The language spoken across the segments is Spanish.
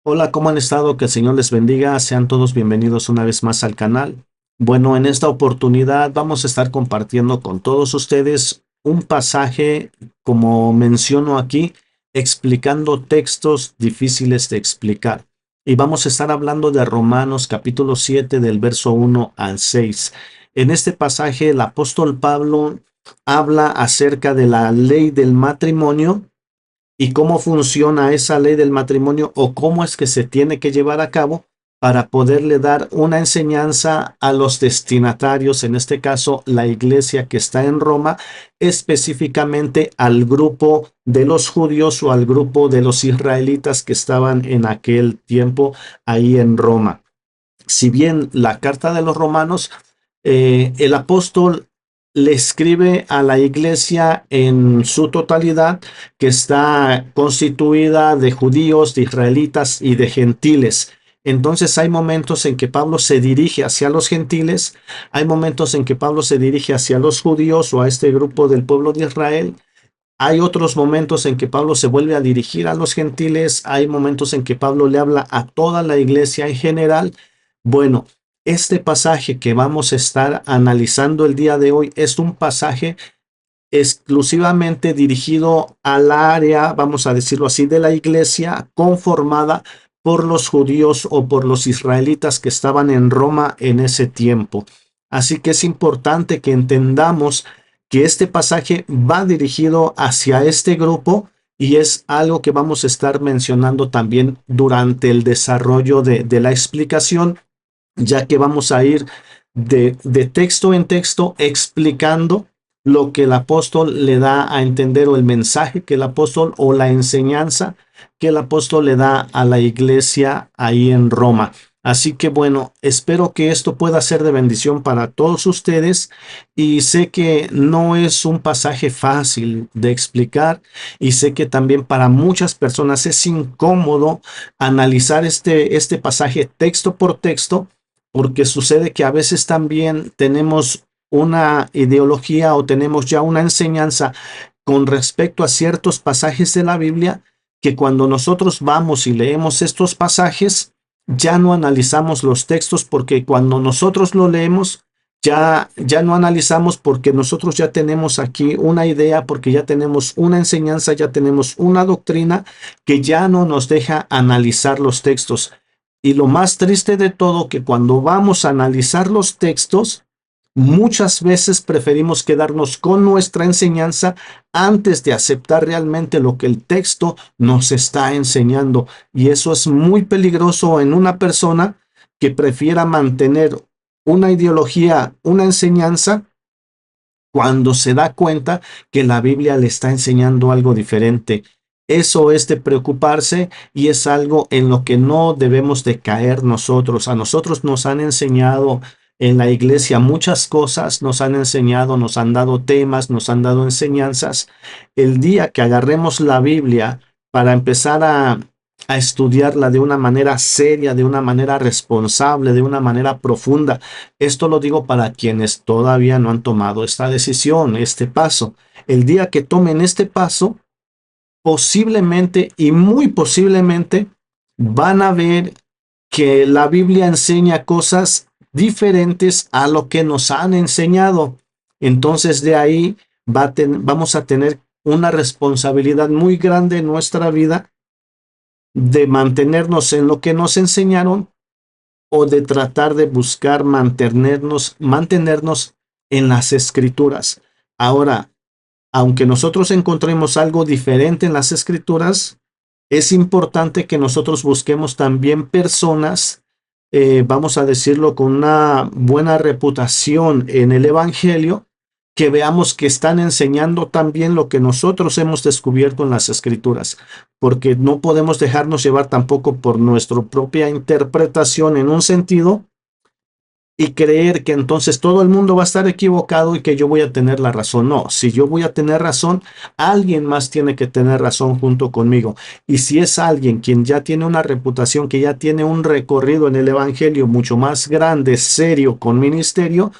Hola, ¿cómo han estado? Que el Señor les bendiga. Sean todos bienvenidos una vez más al canal. Bueno, en esta oportunidad vamos a estar compartiendo con todos ustedes un pasaje, como menciono aquí, explicando textos difíciles de explicar. Y vamos a estar hablando de Romanos capítulo 7 del verso 1 al 6. En este pasaje el apóstol Pablo habla acerca de la ley del matrimonio y cómo funciona esa ley del matrimonio o cómo es que se tiene que llevar a cabo para poderle dar una enseñanza a los destinatarios, en este caso la iglesia que está en Roma, específicamente al grupo de los judíos o al grupo de los israelitas que estaban en aquel tiempo ahí en Roma. Si bien la carta de los romanos, el apóstol le escribe a la iglesia en su totalidad, que está constituida de judíos, de israelitas y de gentiles. Entonces hay momentos en que Pablo se dirige hacia los gentiles, hay momentos en que Pablo se dirige hacia los judíos o a este grupo del pueblo de Israel. Hay otros momentos en que Pablo se vuelve a dirigir a los gentiles, hay momentos en que Pablo le habla a toda la iglesia en general. Bueno, este pasaje que vamos a estar analizando el día de hoy es un pasaje exclusivamente dirigido al área, vamos a decirlo así, de la iglesia conformada por los judíos o por los israelitas que estaban en Roma en ese tiempo. Así que es importante que entendamos que este pasaje va dirigido hacia este grupo y es algo que vamos a estar mencionando también durante el desarrollo de la explicación, ya que vamos a ir de texto en texto explicando lo que el apóstol le da a entender o el mensaje que el apóstol o la enseñanza que el apóstol le da a la iglesia ahí en Roma. Así que bueno, espero que esto pueda ser de bendición para todos ustedes y sé que no es un pasaje fácil de explicar y sé que también para muchas personas es incómodo analizar este pasaje texto por texto, porque sucede que a veces también tenemos una ideología o tenemos ya una enseñanza con respecto a ciertos pasajes de la Biblia que cuando nosotros vamos y leemos estos pasajes, ya no analizamos los textos porque cuando nosotros lo leemos, ya no analizamos porque nosotros ya tenemos aquí una idea, porque ya tenemos una enseñanza, ya tenemos una doctrina que ya no nos deja analizar los textos. Y lo más triste de todo, que cuando vamos a analizar los textos, muchas veces preferimos quedarnos con nuestra enseñanza antes de aceptar realmente lo que el texto nos está enseñando. Y eso es muy peligroso en una persona que prefiera mantener una ideología, una enseñanza, cuando se da cuenta que la Biblia le está enseñando algo diferente. Eso es de preocuparse y es algo en lo que no debemos de caer nosotros. A nosotros nos han enseñado en la iglesia muchas cosas, nos han enseñado, nos han dado temas, nos han dado enseñanzas. El día que agarremos la Biblia para empezar a estudiarla de una manera seria, de una manera responsable, de una manera profunda, esto lo digo para quienes todavía no han tomado esta decisión, este paso. El día que tomen este paso, posiblemente y muy posiblemente van a ver que la Biblia enseña cosas diferentes a lo que nos han enseñado. Entonces de ahí vamos a tener una responsabilidad muy grande en nuestra vida de mantenernos en lo que nos enseñaron o de tratar de buscar mantenernos en las escrituras. Ahora, aunque nosotros encontremos algo diferente en las escrituras, es importante que nosotros busquemos también personas, vamos a decirlo, con una buena reputación en el Evangelio, que veamos que están enseñando también lo que nosotros hemos descubierto en las escrituras, porque no podemos dejarnos llevar tampoco por nuestra propia interpretación en un sentido y creer que entonces todo el mundo va a estar equivocado y que yo voy a tener la razón. No, si yo voy a tener razón, alguien más tiene que tener razón junto conmigo. Y si es alguien quien ya tiene una reputación, que ya tiene un recorrido en el Evangelio mucho más grande, serio, con ministerio,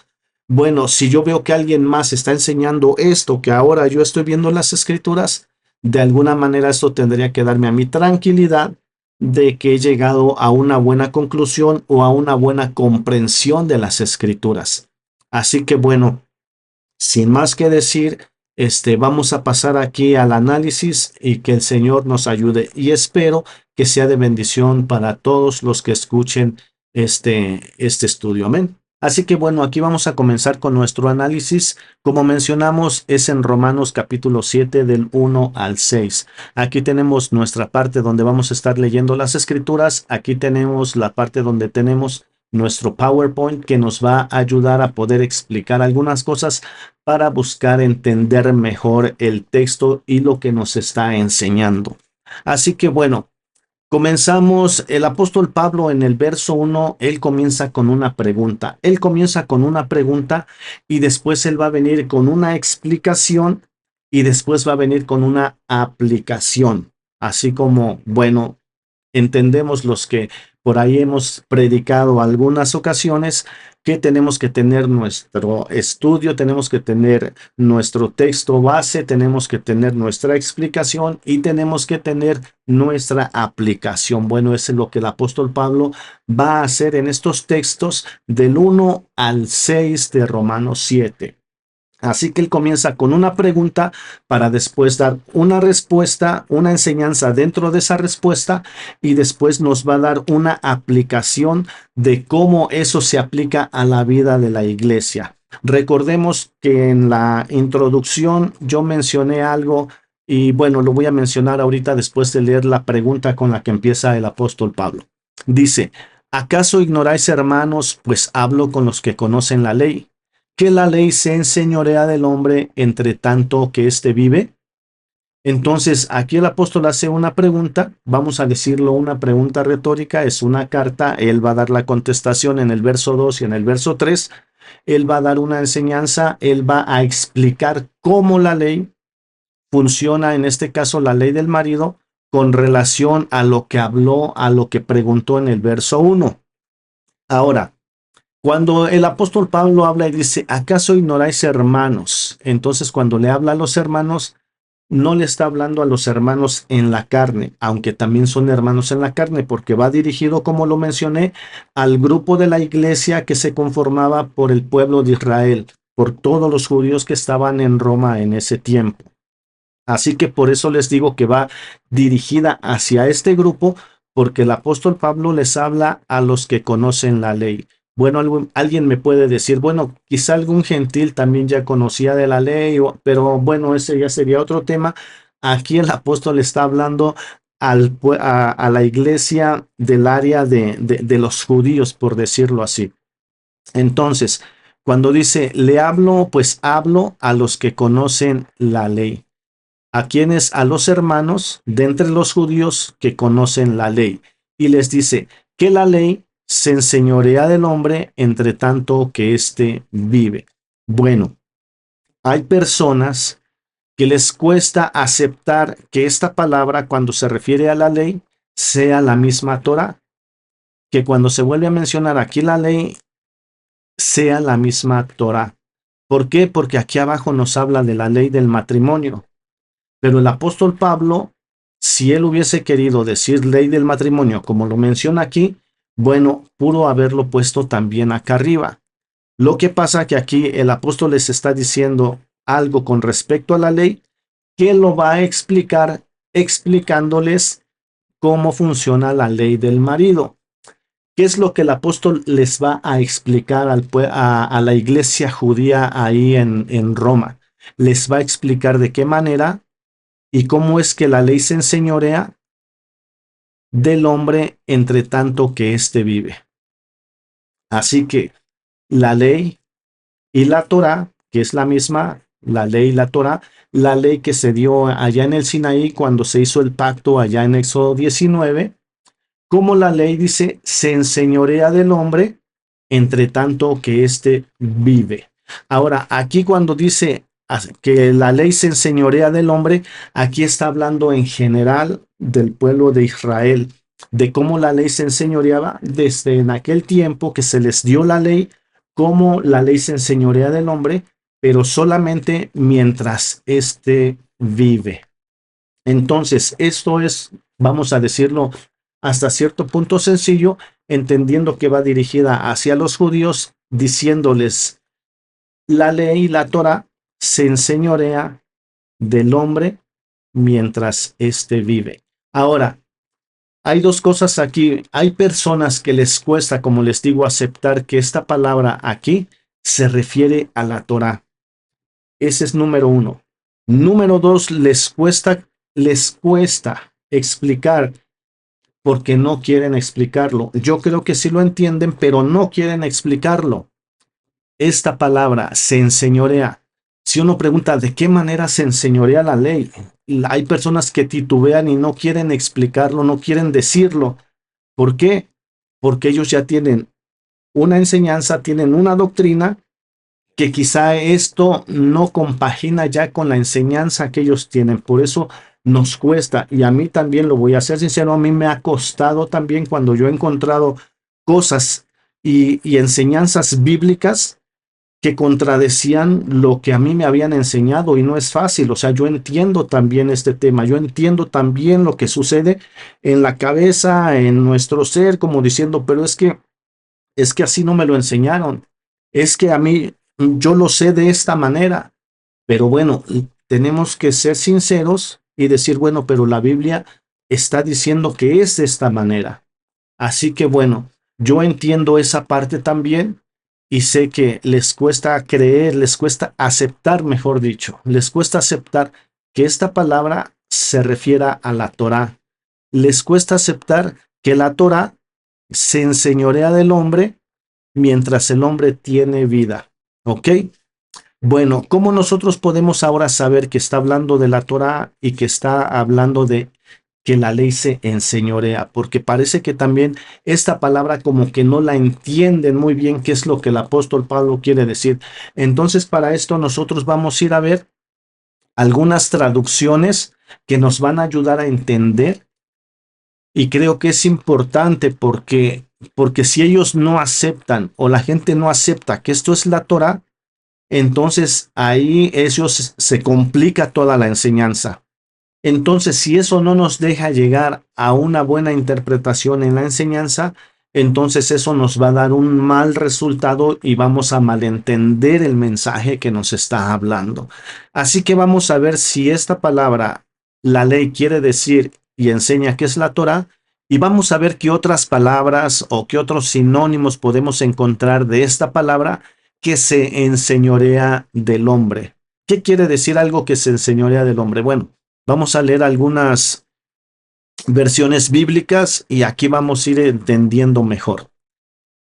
bueno, si yo veo que alguien más está enseñando esto que ahora yo estoy viendo en las escrituras, de alguna manera esto tendría que darme a mi tranquilidad de que he llegado a una buena conclusión o a una buena comprensión de las escrituras. Así que bueno, sin más que decir, vamos a pasar aquí al análisis y que el Señor nos ayude. Y espero que sea de bendición para todos los que escuchen este estudio. Amén. Así que bueno, aquí vamos a comenzar con nuestro análisis. Como mencionamos, es en Romanos capítulo 7 del 1 al 6. Aquí tenemos nuestra parte donde vamos a estar leyendo las escrituras. Aquí tenemos la parte donde tenemos nuestro PowerPoint que nos va a ayudar a poder explicar algunas cosas para buscar entender mejor el texto y lo que nos está enseñando. Así que bueno, comenzamos. El apóstol Pablo en el verso 1, él comienza con una pregunta. Él comienza con una pregunta y después él va a venir con una explicación y después va a venir con una aplicación. Así como, bueno, entendemos los que por ahí hemos predicado algunas ocasiones que tenemos que tener nuestro estudio, tenemos que tener nuestro texto base, tenemos que tener nuestra explicación y tenemos que tener nuestra aplicación. Bueno, eso es lo que el apóstol Pablo va a hacer en estos textos del 1 al 6 de Romanos 7. Así que él comienza con una pregunta para después dar una respuesta, una enseñanza dentro de esa respuesta y después nos va a dar una aplicación de cómo eso se aplica a la vida de la iglesia. Recordemos que en la introducción yo mencioné algo y bueno, lo voy a mencionar ahorita después de leer la pregunta con la que empieza el apóstol Pablo. Dice, ¿acaso ignoráis, hermanos, pues hablo con los que conocen la ley, que la ley se enseñorea del hombre entre tanto que éste vive? Entonces, aquí el apóstol hace una pregunta, vamos a decirlo una pregunta retórica, es una carta, él va a dar la contestación en el verso 2 y en el verso 3, él va a dar una enseñanza, él va a explicar cómo la ley funciona, en este caso la ley del marido, con relación a lo que habló, a lo que preguntó en el verso 1. Ahora, cuando el apóstol Pablo habla y dice, ¿acaso ignoráis, hermanos? Entonces, cuando le habla a los hermanos, no le está hablando a los hermanos en la carne, aunque también son hermanos en la carne, porque va dirigido, como lo mencioné, al grupo de la iglesia que se conformaba por el pueblo de Israel, por todos los judíos que estaban en Roma en ese tiempo. Así que por eso les digo que va dirigida hacia este grupo, porque el apóstol Pablo les habla a los que conocen la ley. Bueno, alguien me puede decir, bueno, quizá algún gentil también ya conocía de la ley, pero bueno, ese ya sería otro tema. Aquí el apóstol está hablando a la iglesia del área de los judíos, por decirlo así. Entonces, cuando dice, le hablo, pues hablo a los que conocen la ley. ¿A quienes? A los hermanos de entre los judíos que conocen la ley. Y les dice que la ley se enseñorea del hombre entre tanto que éste vive. Bueno, hay personas que les cuesta aceptar que esta palabra, cuando se refiere a la ley, sea la misma Torah, que cuando se vuelve a mencionar aquí la ley, sea la misma Torah. ¿Por qué? Porque aquí abajo nos habla de la ley del matrimonio. Pero el apóstol Pablo, si él hubiese querido decir ley del matrimonio, como lo menciona aquí, bueno, pudo haberlo puesto también acá arriba. Lo que pasa que aquí el apóstol les está diciendo algo con respecto a la ley, que lo va a explicar explicándoles cómo funciona la ley del marido. ¿Qué es lo que el apóstol les va a explicar a la iglesia judía ahí en Roma? Les va a explicar de qué manera y cómo es que la ley se enseñorea del hombre entre tanto que éste vive. Así que la ley y la Torá, que es la misma, la ley y la Torá, la ley que se dio allá en el Sinaí cuando se hizo el pacto allá en Éxodo 19, como la ley dice, se enseñorea del hombre entre tanto que éste vive. Ahora, aquí cuando dice que la ley se enseñorea del hombre, aquí está hablando en general del pueblo de Israel, de cómo la ley se enseñoreaba desde en aquel tiempo que se les dio la ley, cómo la ley se enseñorea del hombre, pero solamente mientras éste vive. Entonces, esto es, vamos a decirlo, hasta cierto punto sencillo, entendiendo que va dirigida hacia los judíos, diciéndoles, la ley, la Torah, se enseñorea del hombre mientras éste vive. Ahora, hay dos cosas aquí. Hay personas que les cuesta, como les digo, aceptar que esta palabra aquí se refiere a la Torah. Ese es número uno. Número dos, les cuesta explicar porque no quieren explicarlo. Yo creo que sí lo entienden, pero no quieren explicarlo. Esta palabra se enseñorea. Si uno pregunta de qué manera se enseñorea la ley, hay personas que titubean y no quieren explicarlo, no quieren decirlo. ¿Por qué? Porque ellos ya tienen una enseñanza, tienen una doctrina que quizá esto no compagina ya con la enseñanza que ellos tienen. Por eso nos cuesta, y a mí también, lo voy a ser sincero, a mí me ha costado también cuando yo he encontrado cosas y enseñanzas bíblicas que contradecían lo que a mí me habían enseñado, y no es fácil. O sea, yo entiendo también este tema, yo entiendo también lo que sucede en la cabeza, en nuestro ser, como diciendo, pero es que así no me lo enseñaron, es que a mí yo lo sé de esta manera. Pero bueno, tenemos que ser sinceros y decir, bueno, pero la Biblia está diciendo que es de esta manera. Así que bueno, yo entiendo esa parte también, y sé que les cuesta creer, les cuesta aceptar, mejor dicho, les cuesta aceptar que esta palabra se refiera a la Torá. Les cuesta aceptar que la Torá se enseñorea del hombre mientras el hombre tiene vida. ¿Ok? Bueno, ¿cómo nosotros podemos ahora saber que está hablando de la Torá y que está hablando de que la ley se enseñorea? Porque parece que también esta palabra como que no la entienden muy bien qué es lo que el apóstol Pablo quiere decir. Entonces, para esto nosotros vamos a ir a ver algunas traducciones que nos van a ayudar a entender, y creo que es importante porque si ellos no aceptan, o la gente no acepta que esto es la Torá, entonces ahí ellos se complica toda la enseñanza. Entonces, si eso no nos deja llegar a una buena interpretación en la enseñanza, entonces eso nos va a dar un mal resultado y vamos a malentender el mensaje que nos está hablando. Así que vamos a ver si esta palabra, la ley, quiere decir y enseña que es la Torá, y vamos a ver qué otras palabras o qué otros sinónimos podemos encontrar de esta palabra que se enseñorea del hombre. ¿Qué quiere decir algo que se enseñorea del hombre? Bueno, vamos a leer algunas versiones bíblicas y aquí vamos a ir entendiendo mejor.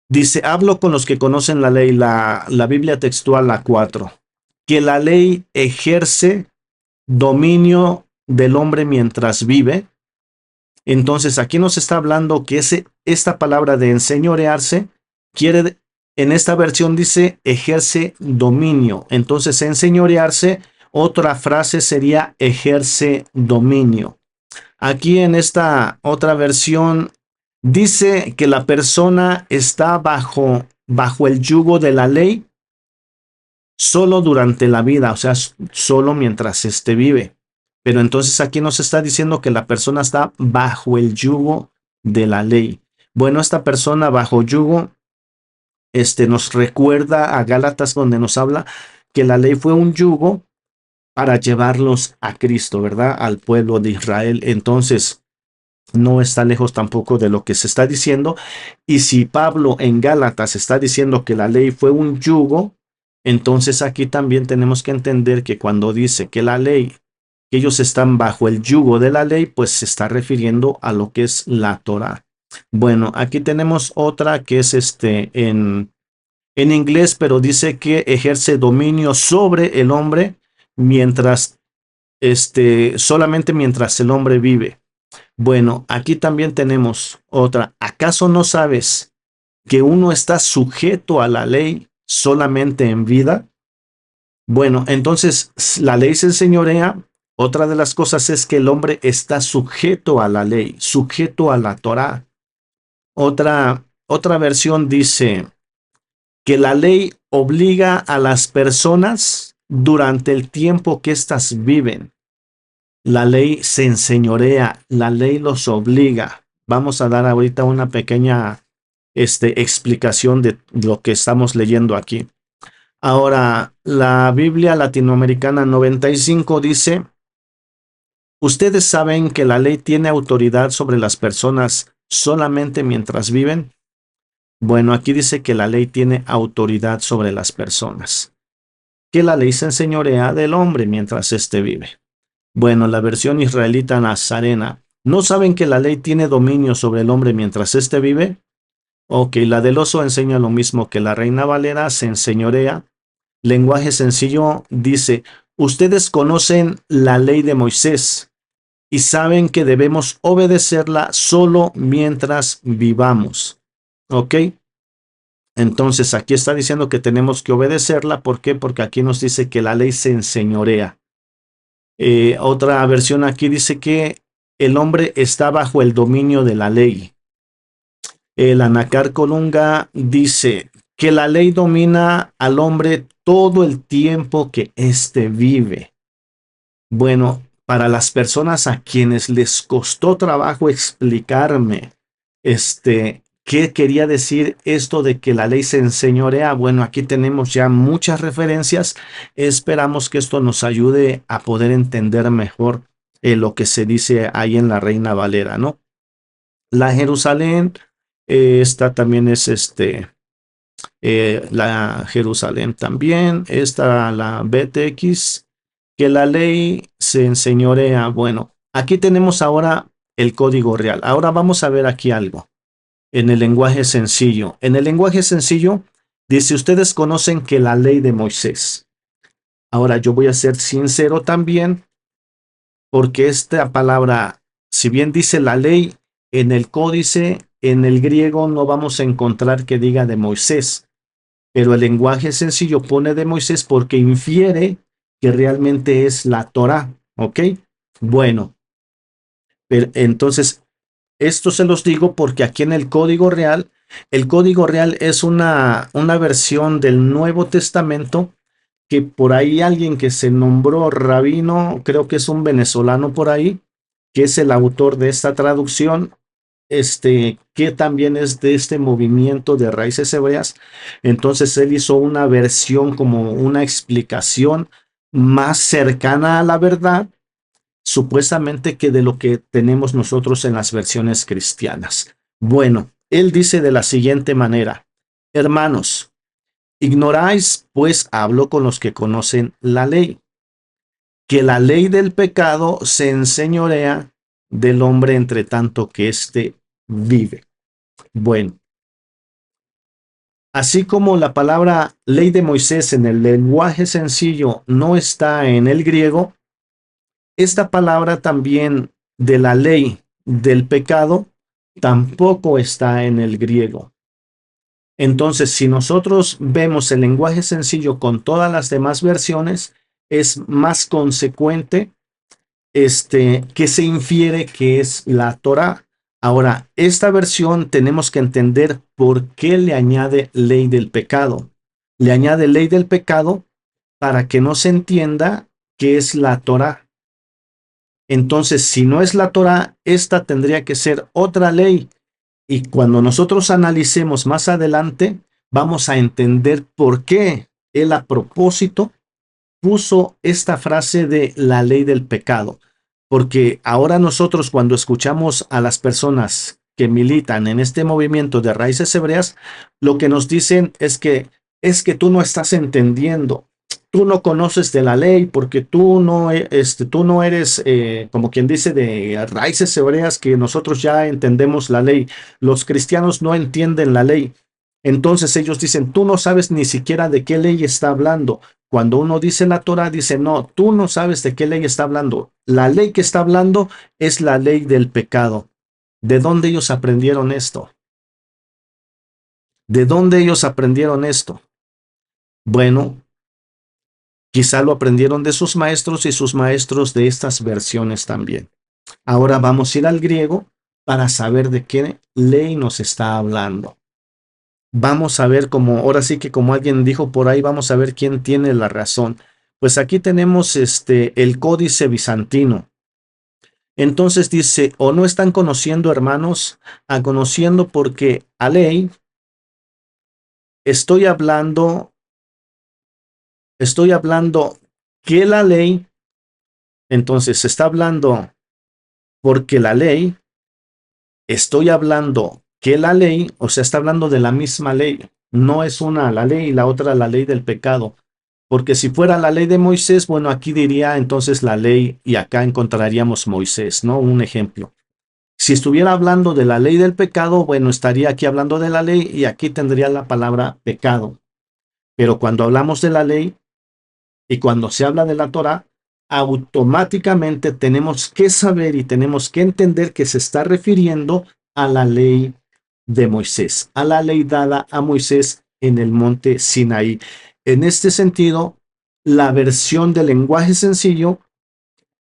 Dice, hablo con los que conocen la ley, la Biblia textual, la 4, que la ley ejerce dominio del hombre mientras vive. Entonces aquí nos está hablando que esta palabra de enseñorearse en esta versión dice ejerce dominio. Entonces enseñorearse, otra frase sería ejerce dominio. Aquí en esta otra versión dice que la persona está bajo el yugo de la ley solo durante la vida, o sea, solo mientras vive. Pero entonces aquí nos está diciendo que la persona está bajo el yugo de la ley. Bueno, esta persona bajo yugo nos recuerda a Gálatas, donde nos habla que la ley fue un yugo para llevarlos a Cristo, ¿verdad? Al pueblo de Israel. Entonces, no está lejos tampoco de lo que se está diciendo. Y si Pablo en Gálatas está diciendo que la ley fue un yugo, entonces aquí también tenemos que entender que cuando dice que la ley, que ellos están bajo el yugo de la ley, pues se está refiriendo a lo que es la Torá. Bueno, aquí tenemos otra que es en inglés, pero dice que ejerce dominio sobre el hombre mientras, solamente mientras el hombre vive. Bueno, aquí también tenemos otra. ¿Acaso no sabes que uno está sujeto a la ley solamente en vida? Bueno, entonces la ley se enseñorea. Otra de las cosas es que el hombre está sujeto a la ley, sujeto a la Torá. Otra versión dice que la ley obliga a las personas durante el tiempo que éstas viven. La ley se enseñorea, la ley los obliga. Vamos a dar ahorita una pequeña explicación de lo que estamos leyendo aquí. Ahora, la Biblia Latinoamericana 95 dice: ¿ustedes saben que la ley tiene autoridad sobre las personas solamente mientras viven? Bueno, aquí dice que la ley tiene autoridad sobre las personas, que la ley se enseñorea del hombre mientras éste vive. Bueno, la versión israelita nazarena: ¿no saben que la ley tiene dominio sobre el hombre mientras éste vive? Ok, la del oso enseña lo mismo que la Reina Valera, se enseñorea. Lenguaje sencillo dice: ustedes conocen la ley de Moisés y saben que debemos obedecerla solo mientras vivamos. Ok, entonces aquí está diciendo que tenemos que obedecerla. ¿Por qué? Porque aquí nos dice que la ley se enseñorea. Otra versión aquí dice que el hombre está bajo el dominio de la ley. El Anacar Colunga dice que la ley domina al hombre todo el tiempo que éste vive. Bueno, para las personas a quienes les costó trabajo explicarme qué quería decir esto de que la ley se enseñorea, bueno, aquí tenemos ya muchas referencias. Esperamos que esto nos ayude a poder entender mejor lo que se dice ahí en la Reina Valera, ¿no? La Jerusalén, esta también es la Jerusalén también, esta la BTX, que la ley se enseñorea. Bueno, aquí tenemos ahora el código real. Ahora vamos a ver aquí algo en el lenguaje sencillo. En el lenguaje sencillo dice: ustedes conocen que la ley de Moisés. Ahora yo voy a ser sincero también, porque esta palabra, si bien dice la ley, en el códice, en el griego no vamos a encontrar que diga de Moisés, pero el lenguaje sencillo pone de Moisés porque infiere que realmente es la Torá, ¿ok? Bueno, pero entonces esto se los digo porque aquí en el código real es una versión del Nuevo Testamento que por ahí alguien que se nombró rabino, creo que es un venezolano por ahí, que es el autor de esta traducción, que también es de este movimiento de raíces hebreas. Entonces él hizo una versión, como una explicación más cercana a la verdad, supuestamente, que de lo que tenemos nosotros en las versiones cristianas. Bueno, él dice de la siguiente manera: hermanos, ignoráis, pues hablo con los que conocen la ley, que la ley del pecado se enseñorea del hombre entre tanto que éste vive. Bueno, así como la palabra ley de Moisés en el lenguaje sencillo no está en el griego, esta palabra también de la ley del pecado tampoco está en el griego. Entonces, si nosotros vemos el lenguaje sencillo con todas las demás versiones, es más consecuente que se infiere que es la Torá. Ahora, esta versión tenemos que entender por qué le añade ley del pecado. Le añade ley del pecado para que no se entienda que es la Torá. Entonces, si no es la Torá, esta tendría que ser otra ley. Y cuando nosotros analicemos más adelante, vamos a entender por qué él a propósito puso esta frase de la ley del pecado. Porque ahora nosotros, cuando escuchamos a las personas que militan en este movimiento de raíces hebreas, lo que nos dicen es que tú no estás entendiendo. Tú no conoces de la ley porque tú no eres, como quien dice, de raíces hebreas, que nosotros ya entendemos la ley. Los cristianos no entienden la ley. Entonces ellos dicen: tú no sabes ni siquiera de qué ley está hablando. Cuando uno dice la Torah, dice: no, tú no sabes de qué ley está hablando. La ley que está hablando es la ley del pecado. ¿De dónde ellos aprendieron esto? ¿De dónde ellos aprendieron esto? Bueno, quizá lo aprendieron de sus maestros y sus maestros de estas versiones también. Ahora vamos a ir al griego para saber de qué ley nos está hablando. Vamos a ver, como ahora sí que como alguien dijo por ahí, vamos a ver quién tiene la razón. Pues aquí tenemos el Códice Bizantino. Entonces dice, o no están conociendo, hermanos, a conociendo, porque a ley estoy hablando que la ley, entonces se está hablando porque la ley, estoy hablando que la ley, o sea, está hablando de la misma ley, no es una la ley y la otra la ley del pecado, porque si fuera la ley de Moisés, bueno, aquí diría entonces la ley y acá encontraríamos Moisés, ¿no? Un ejemplo. Si estuviera hablando de la ley del pecado, bueno, estaría aquí hablando de la ley y aquí tendría la palabra pecado. Pero cuando hablamos de la ley, y cuando se habla de la Torá, automáticamente tenemos que saber y tenemos que entender que se está refiriendo a la ley de Moisés, a la ley dada a Moisés en el monte Sinaí. En este sentido, la versión del lenguaje sencillo,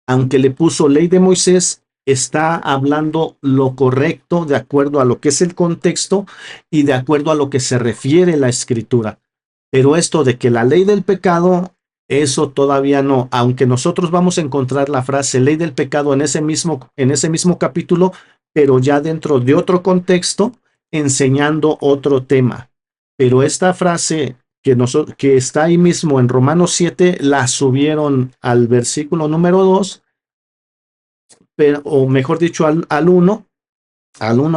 aunque le puso ley de Moisés, está hablando lo correcto de acuerdo a lo que es el contexto y de acuerdo a lo que se refiere la escritura. Pero esto de que la ley del pecado, eso todavía no, aunque nosotros vamos a encontrar la frase ley del pecado en ese mismo capítulo, pero ya dentro de otro contexto, enseñando otro tema. Pero esta frase que está ahí mismo en Romanos 7, la subieron al versículo número 2, pero, o mejor dicho, al 1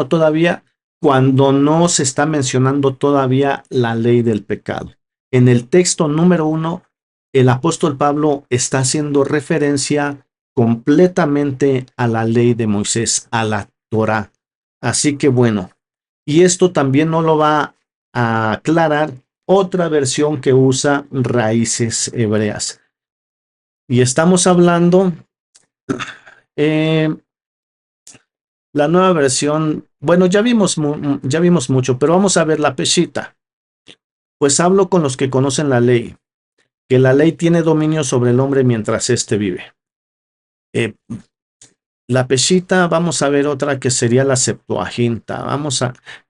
todavía, cuando no se está mencionando todavía la ley del pecado. En el texto número 1, el apóstol Pablo está haciendo referencia completamente a la ley de Moisés, a la Torá. Así que bueno, y esto también no lo va a aclarar otra versión que usa raíces hebreas. Y estamos hablando, eh, la nueva versión, bueno, ya vimos mucho, pero vamos a ver la Peshita. Pues hablo con los que conocen la ley, que la ley tiene dominio sobre el hombre mientras éste vive. Eh, la Peshita, vamos a ver otra que sería la Septuaginta.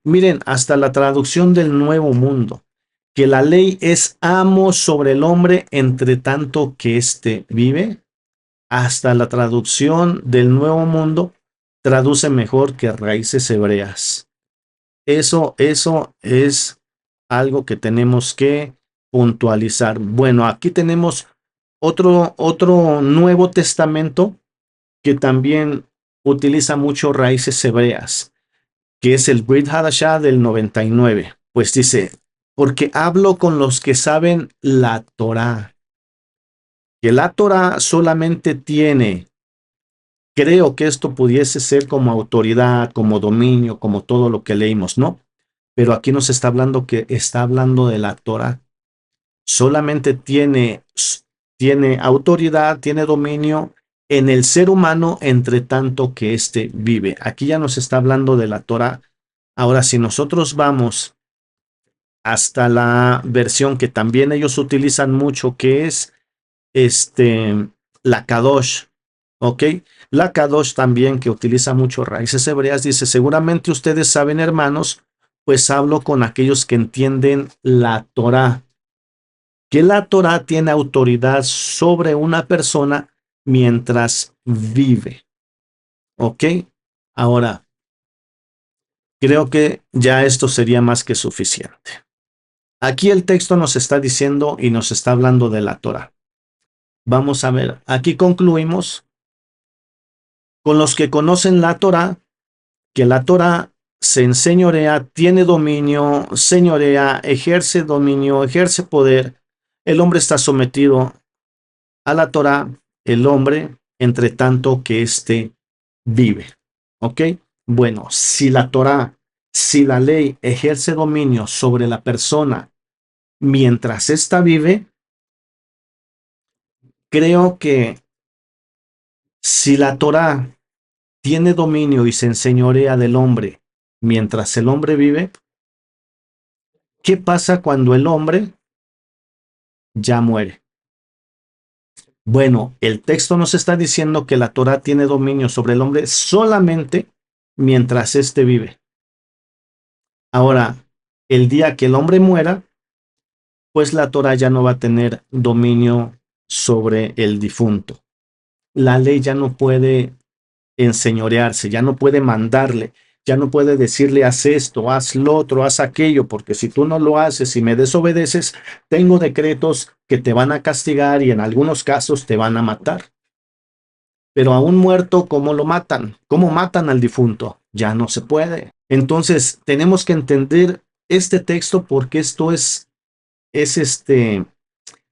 Miren, hasta la traducción del Nuevo Mundo, que la ley es amo sobre el hombre entre tanto que éste vive. Hasta la traducción del Nuevo Mundo traduce mejor que raíces hebreas. Eso es algo que tenemos que puntualizar. Bueno, aquí tenemos otro Nuevo Testamento que también utiliza mucho raíces hebreas, que es el Brit Hadashah del 99. Pues dice, porque hablo con los que saben la Torá, que la Torá solamente tiene, creo que esto pudiese ser como autoridad, como dominio, como todo lo que leímos, ¿no? Pero aquí nos está hablando que está hablando de la Torah. Solamente tiene autoridad, tiene dominio en el ser humano entre tanto que éste vive. Aquí ya nos está hablando de la Torah. Ahora, si nosotros vamos hasta la versión que también ellos utilizan mucho, que es la Kadosh, ¿ok? La Kadosh también, que utiliza mucho raíces hebreas, dice, seguramente ustedes saben, hermanos, pues hablo con aquellos que entienden la Torá, que la Torá tiene autoridad sobre una persona mientras vive, ¿ok? Ahora, creo que ya esto sería más que suficiente. Aquí el texto nos está diciendo y nos está hablando de la Torá. Vamos a ver, aquí concluimos con los que conocen la Torá, que la Torá se enseñorea, tiene dominio, señorea, ejerce dominio, ejerce poder. El hombre está sometido a la Torá, el hombre, entre tanto que éste vive. ¿Ok? Bueno, si la Torá, si la ley ejerce dominio sobre la persona mientras ésta vive, creo que si la Torá tiene dominio y se enseñorea del hombre mientras el hombre vive, ¿qué pasa cuando el hombre ya muere? Bueno, el texto nos está diciendo que la Torá tiene dominio sobre el hombre solamente mientras éste vive. Ahora, el día que el hombre muera, pues la Torá ya no va a tener dominio sobre el difunto. La ley ya no puede enseñorearse, ya no puede mandarle, ya no puede decirle haz esto, haz lo otro, haz aquello, porque si tú no lo haces y me desobedeces, tengo decretos que te van a castigar y en algunos casos te van a matar. Pero a un muerto, ¿cómo lo matan? ¿Cómo matan al difunto? Ya no se puede. Entonces, tenemos que entender este texto porque esto es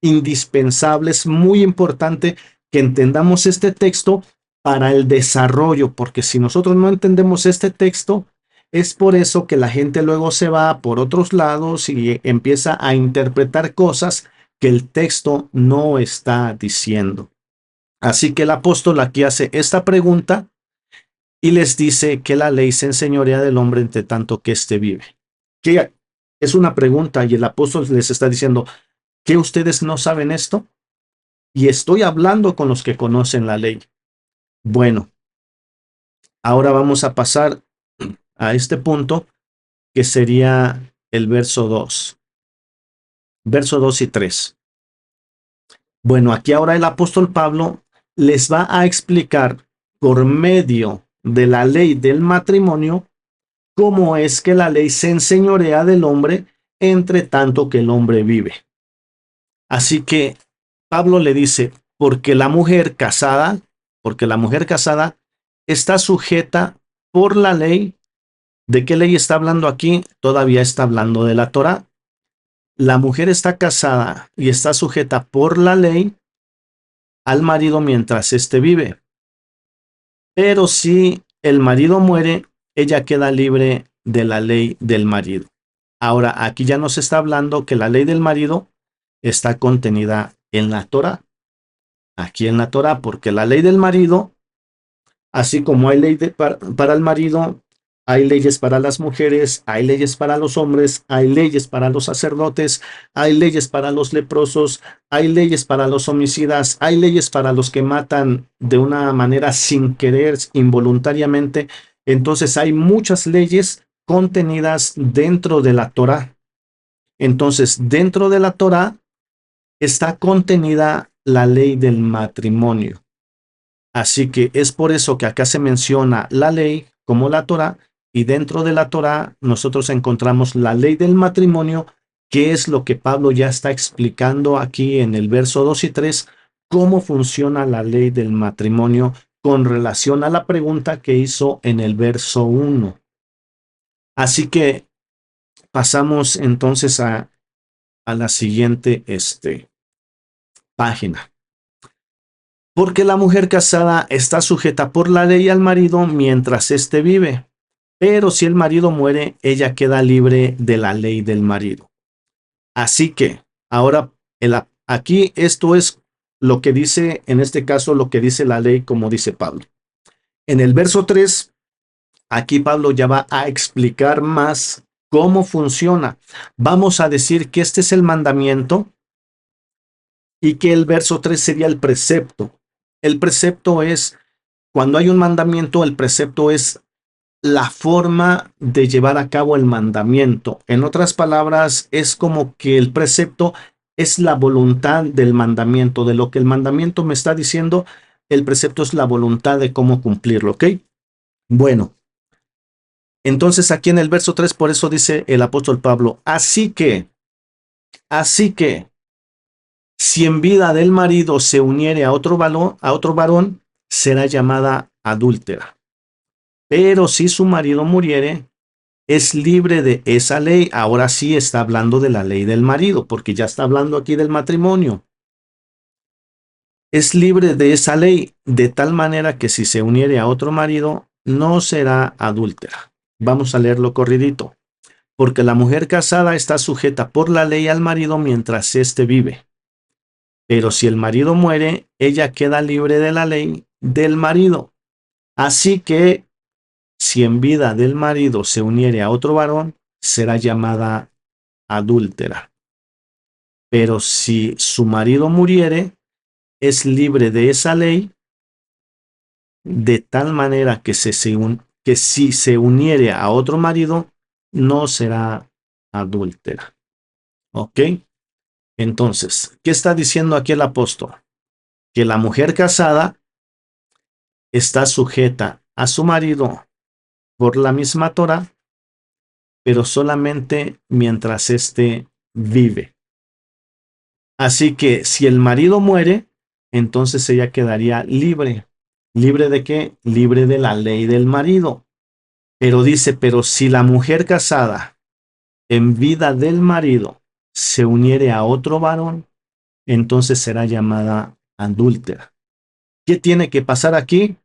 indispensable, es muy importante que entendamos este texto para el desarrollo, porque si nosotros no entendemos este texto, es por eso que la gente luego se va por otros lados y empieza a interpretar cosas que el texto no está diciendo. Así que el apóstol aquí hace esta pregunta y les dice que la ley se enseñorea del hombre entre tanto que éste vive. Que es una pregunta y el apóstol les está diciendo, ¿que ustedes no saben esto? Y estoy hablando con los que conocen la ley. Bueno, ahora vamos a pasar a este punto que sería el verso 2. Verso 2 y 3. Bueno, aquí ahora el apóstol Pablo les va a explicar por medio de la ley del matrimonio cómo es que la ley se enseñorea del hombre entre tanto que el hombre vive. Así que Pablo le dice, porque la mujer casada está sujeta por la ley. ¿De qué ley está hablando aquí? Todavía está hablando de la Torá. La mujer está casada y está sujeta por la ley al marido mientras éste vive. Pero si el marido muere, ella queda libre de la ley del marido. Ahora, aquí ya nos está hablando que la ley del marido está contenida en la Torá. Aquí en la Torá, porque la ley del marido, así como hay ley para el marido, hay leyes para las mujeres, hay leyes para los hombres, hay leyes para los sacerdotes, hay leyes para los leprosos, hay leyes para los homicidas, hay leyes para los que matan de una manera sin querer, involuntariamente. Entonces hay muchas leyes contenidas dentro de la Torá. Entonces, dentro de la Torá está contenida la ley del matrimonio. Así que es por eso que acá se menciona la ley como la Torá, y dentro de la Torá nosotros encontramos la ley del matrimonio, que es lo que Pablo ya está explicando aquí en el verso 2 y 3, cómo funciona la ley del matrimonio con relación a la pregunta que hizo en el verso 1. Así que pasamos entonces a la siguiente página. Porque la mujer casada está sujeta por la ley al marido mientras éste vive, pero si el marido muere, ella queda libre de la ley del marido. Así que ahora aquí esto es lo que dice, en este caso, lo que dice la ley, como dice Pablo. En el verso 3, aquí Pablo ya va a explicar más cómo funciona. Vamos a decir que este es el mandamiento y que el verso 3 sería el precepto. El precepto es, cuando hay un mandamiento, el precepto es la forma de llevar a cabo el mandamiento. En otras palabras, es como que el precepto es la voluntad del mandamiento, de lo que el mandamiento me está diciendo, el precepto es la voluntad de cómo cumplirlo, ¿ok? Bueno, entonces aquí en el verso 3, por eso dice el apóstol Pablo, así que, si en vida del marido se uniere a otro varón, será llamada adúltera. Pero si su marido muriere, es libre de esa ley. Ahora sí está hablando de la ley del marido, porque ya está hablando aquí del matrimonio. Es libre de esa ley, de tal manera que si se uniere a otro marido, no será adúltera. Vamos a leerlo corridito. Porque la mujer casada está sujeta por la ley al marido mientras éste vive. Pero si el marido muere, ella queda libre de la ley del marido. Así que si en vida del marido se uniere a otro varón, será llamada adúltera. Pero si su marido muriere, es libre de esa ley, de tal manera que si se uniere a otro marido, no será adúltera. ¿Ok? Entonces, ¿qué está diciendo aquí el apóstol? Que la mujer casada está sujeta a su marido por la misma Torá, pero solamente mientras éste vive. Así que si el marido muere, entonces ella quedaría libre. ¿Libre de qué? Libre de la ley del marido. Pero dice, pero si la mujer casada en vida del marido se uniere a otro varón, entonces será llamada adúltera. ¿Qué tiene que pasar aquí?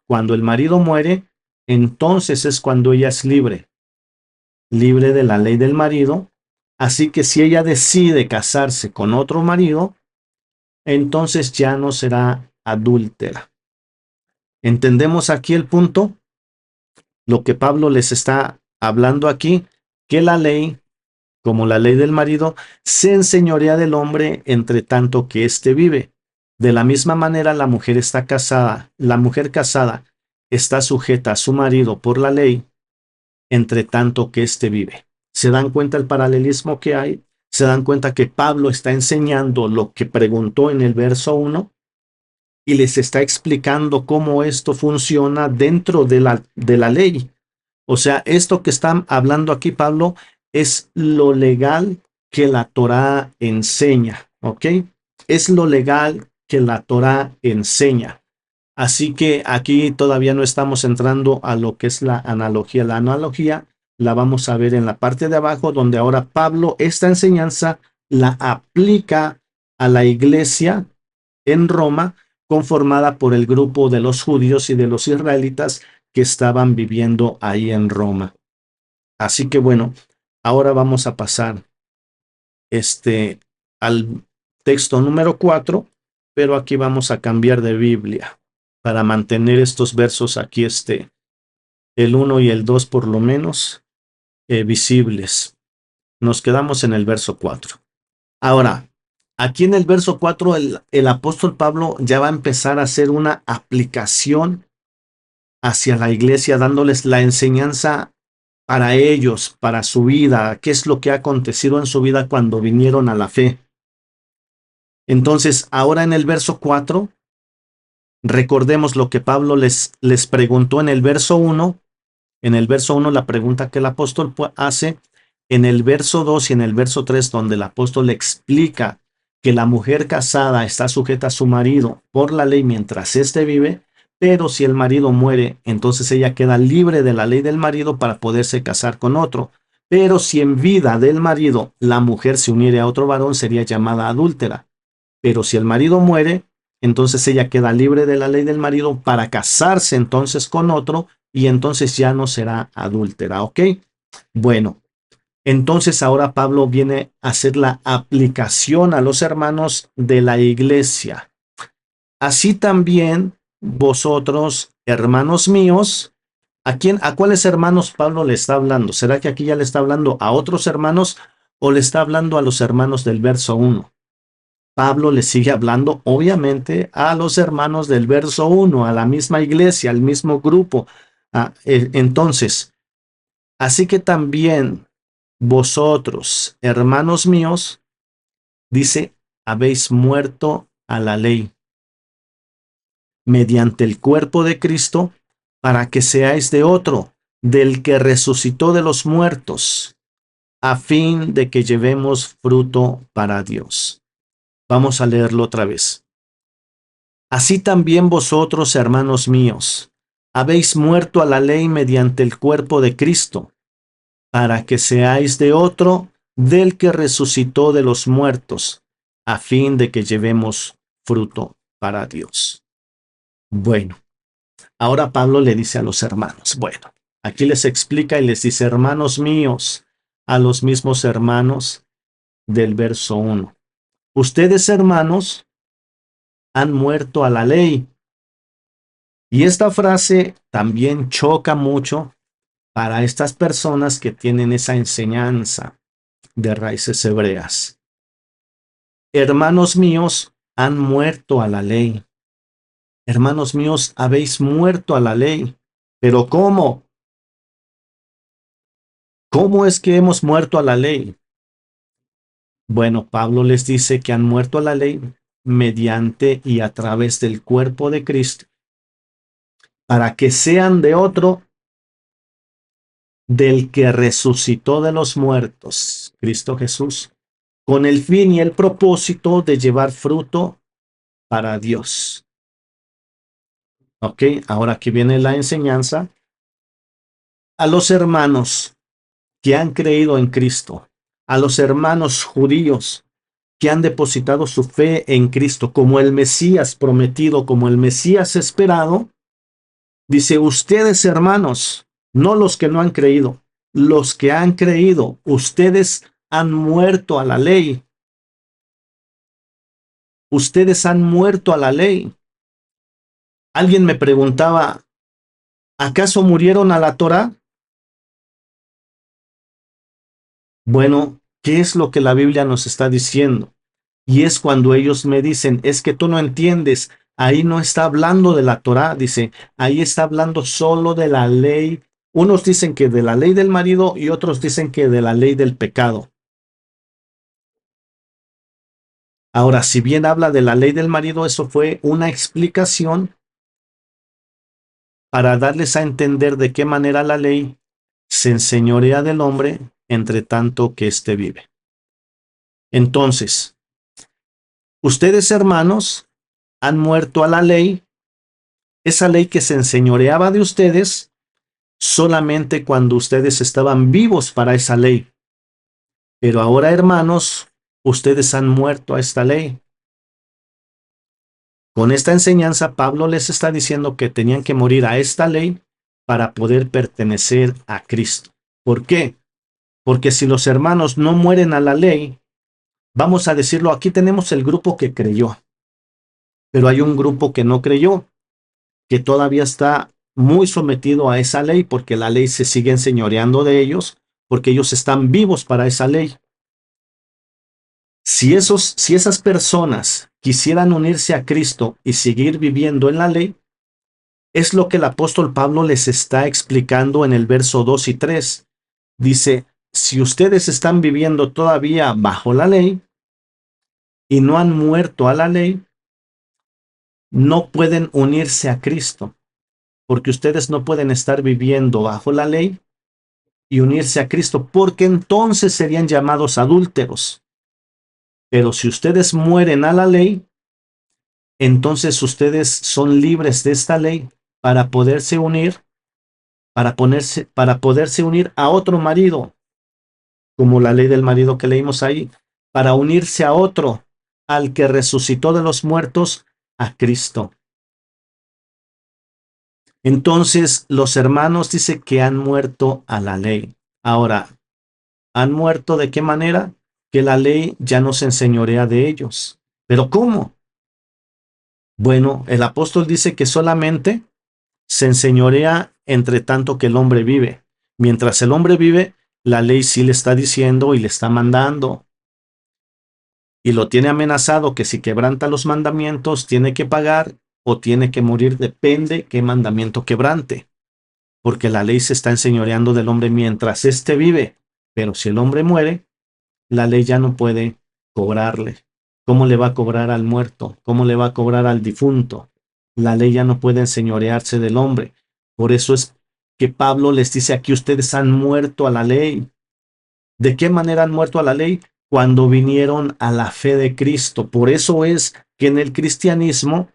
Cuando el marido muere, entonces es cuando ella es libre, libre de la ley del marido. Así que si ella decide casarse con otro marido, entonces ya no será adúltera. ¿Entendemos aquí el punto? Lo que Pablo les está hablando aquí, que la ley, como la ley del marido, se enseñorea del hombre entre tanto que éste vive. De la misma manera, la mujer está casada, la mujer casada está sujeta a su marido por la ley, entre tanto que éste vive. ¿Se dan cuenta el paralelismo que hay? ¿Se dan cuenta que Pablo está enseñando lo que preguntó en el verso 1 y les está explicando cómo esto funciona dentro de la ley? O sea, esto que está hablando aquí Pablo es lo legal que la Torá enseña, ¿ok? Es lo legal que la Torá enseña. Así que aquí todavía no estamos entrando a lo que es la analogía. La analogía la vamos a ver en la parte de abajo, donde ahora Pablo esta enseñanza la aplica a la iglesia en Roma, conformada por el grupo de los judíos y de los israelitas que estaban viviendo ahí en Roma. Así que bueno, ahora vamos a pasar al texto número 4, pero aquí vamos a cambiar de Biblia para mantener estos versos aquí, el 1 y el 2 por lo menos, visibles. Nos quedamos en el verso 4. Ahora, aquí en el verso 4, el apóstol Pablo ya va a empezar a hacer una aplicación hacia la iglesia, dándoles la enseñanza para ellos, para su vida, qué es lo que ha acontecido en su vida cuando vinieron a la fe. Entonces, ahora en el verso 4, recordemos lo que Pablo les preguntó en el verso 1. En el verso 1, la pregunta que el apóstol hace. En el verso 2 y en el verso 3, donde el apóstol le explica que la mujer casada está sujeta a su marido por la ley mientras éste vive, pero si el marido muere, entonces ella queda libre de la ley del marido para poderse casar con otro. Pero si en vida del marido la mujer se uniere a otro varón, sería llamada adúltera. Pero si el marido muere, entonces ella queda libre de la ley del marido para casarse entonces con otro y entonces ya no será adúltera, ¿ok? Bueno, entonces ahora Pablo viene a hacer la aplicación a los hermanos de la iglesia. Así también vosotros, hermanos míos, ¿a cuáles hermanos Pablo le está hablando? ¿Será que aquí ya le está hablando a otros hermanos o le está hablando a los hermanos del verso 1? Pablo le sigue hablando, obviamente, a los hermanos del verso 1, a la misma iglesia, al mismo grupo. Entonces, así que también vosotros, hermanos míos, dice, habéis muerto a la ley mediante el cuerpo de Cristo para que seáis de otro, del que resucitó de los muertos, a fin de que llevemos fruto para Dios. Vamos a leerlo otra vez. Así también vosotros, hermanos míos, habéis muerto a la ley mediante el cuerpo de Cristo, para que seáis de otro, del que resucitó de los muertos, a fin de que llevemos fruto para Dios. Bueno, ahora Pablo le dice a los hermanos, bueno, aquí les explica y les dice, hermanos míos, a los mismos hermanos del verso 1. Ustedes, hermanos, han muerto a la ley. Y esta frase también choca mucho para estas personas que tienen esa enseñanza de raíces hebreas. Hermanos míos, han muerto a la ley. Hermanos míos, habéis muerto a la ley. ¿Pero cómo? ¿Cómo es que hemos muerto a la ley? Bueno, Pablo les dice que han muerto a la ley mediante y a través del cuerpo de Cristo. para que sean de otro, del que resucitó de los muertos, Cristo Jesús, con el fin y el propósito de llevar fruto para Dios. Ok, ahora aquí viene la enseñanza. A los hermanos que han creído en Cristo, a los hermanos judíos que han depositado su fe en Cristo como el Mesías prometido, como el Mesías esperado, dice, ustedes hermanos, no los que no han creído, los que han creído, ustedes han muerto a la ley. Ustedes han muerto a la ley. Alguien me preguntaba, ¿acaso murieron a la Torá? Bueno, ¿qué es lo que la Biblia nos está diciendo? Y es cuando ellos me dicen, es que tú no entiendes, ahí no está hablando de la Torá, dice, ahí está hablando solo de la ley. Unos dicen que de la ley del marido y otros dicen que de la ley del pecado. Ahora, si bien habla de la ley del marido, eso fue una explicación para darles a entender de qué manera la ley se enseñorea del hombre entre tanto que éste vive. Entonces, ustedes hermanos han muerto a la ley, esa ley que se enseñoreaba de ustedes solamente cuando ustedes estaban vivos para esa ley. Pero ahora, hermanos, ustedes han muerto a esta ley. Con esta enseñanza, Pablo les está diciendo que tenían que morir a esta ley para poder pertenecer a Cristo. ¿Por qué? Porque si los hermanos no mueren a la ley, vamos a decirlo, aquí tenemos el grupo que creyó, pero hay un grupo que no creyó, que todavía está muy sometido a esa ley porque la ley se sigue enseñoreando de ellos, porque ellos están vivos para esa ley. Si esas personas quisieran unirse a Cristo y seguir viviendo en la ley, es lo que el apóstol Pablo les está explicando en el verso 2 y 3. Dice, si ustedes están viviendo todavía bajo la ley y no han muerto a la ley, no pueden unirse a Cristo, porque ustedes no pueden estar viviendo bajo la ley y unirse a Cristo, porque entonces serían llamados adúlteros. Pero si ustedes mueren a la ley, entonces ustedes son libres de esta ley para poderse unir, para poderse unir a otro marido, como la ley del marido que leímos ahí, para unirse a otro, al que resucitó de los muertos, a Cristo. Entonces, los hermanos dice que han muerto a la ley. Ahora, ¿han muerto de qué manera? Que la ley ya no se enseñorea de ellos. ¿Pero cómo? Bueno, el apóstol dice que solamente se enseñorea entre tanto que el hombre vive. Mientras el hombre vive, la ley sí le está diciendo y le está mandando. Y lo tiene amenazado que si quebranta los mandamientos tiene que pagar o tiene que morir, depende qué mandamiento quebrante. Porque la ley se está enseñoreando del hombre mientras éste vive. Pero si el hombre muere, la ley ya no puede cobrarle. ¿Cómo le va a cobrar al muerto? ¿Cómo le va a cobrar al difunto? La ley ya no puede enseñorearse del hombre. Por eso es que Pablo les dice aquí, ustedes han muerto a la ley. ¿De qué manera han muerto a la ley? Cuando vinieron a la fe de Cristo. Por eso es que en el cristianismo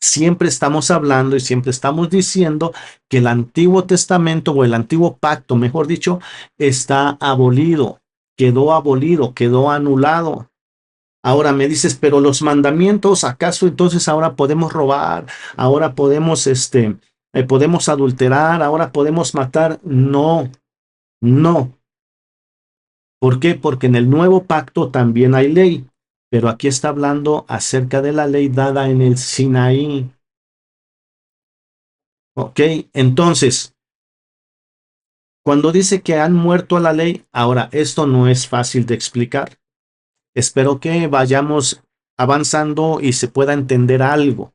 siempre estamos hablando y siempre estamos diciendo que el Antiguo Testamento o el Antiguo Pacto, mejor dicho, está abolido, quedó anulado. Ahora me dices, pero los mandamientos, ¿acaso entonces ahora podemos robar? Ahora podemos, podemos adulterar, ahora podemos matar. No, no. ¿Por qué? Porque en el nuevo pacto también hay ley, pero aquí está hablando acerca de la ley dada en el Sinaí. Ok, entonces, cuando dice que han muerto a la ley, ahora esto no es fácil de explicar. Espero que vayamos avanzando y se pueda entender algo,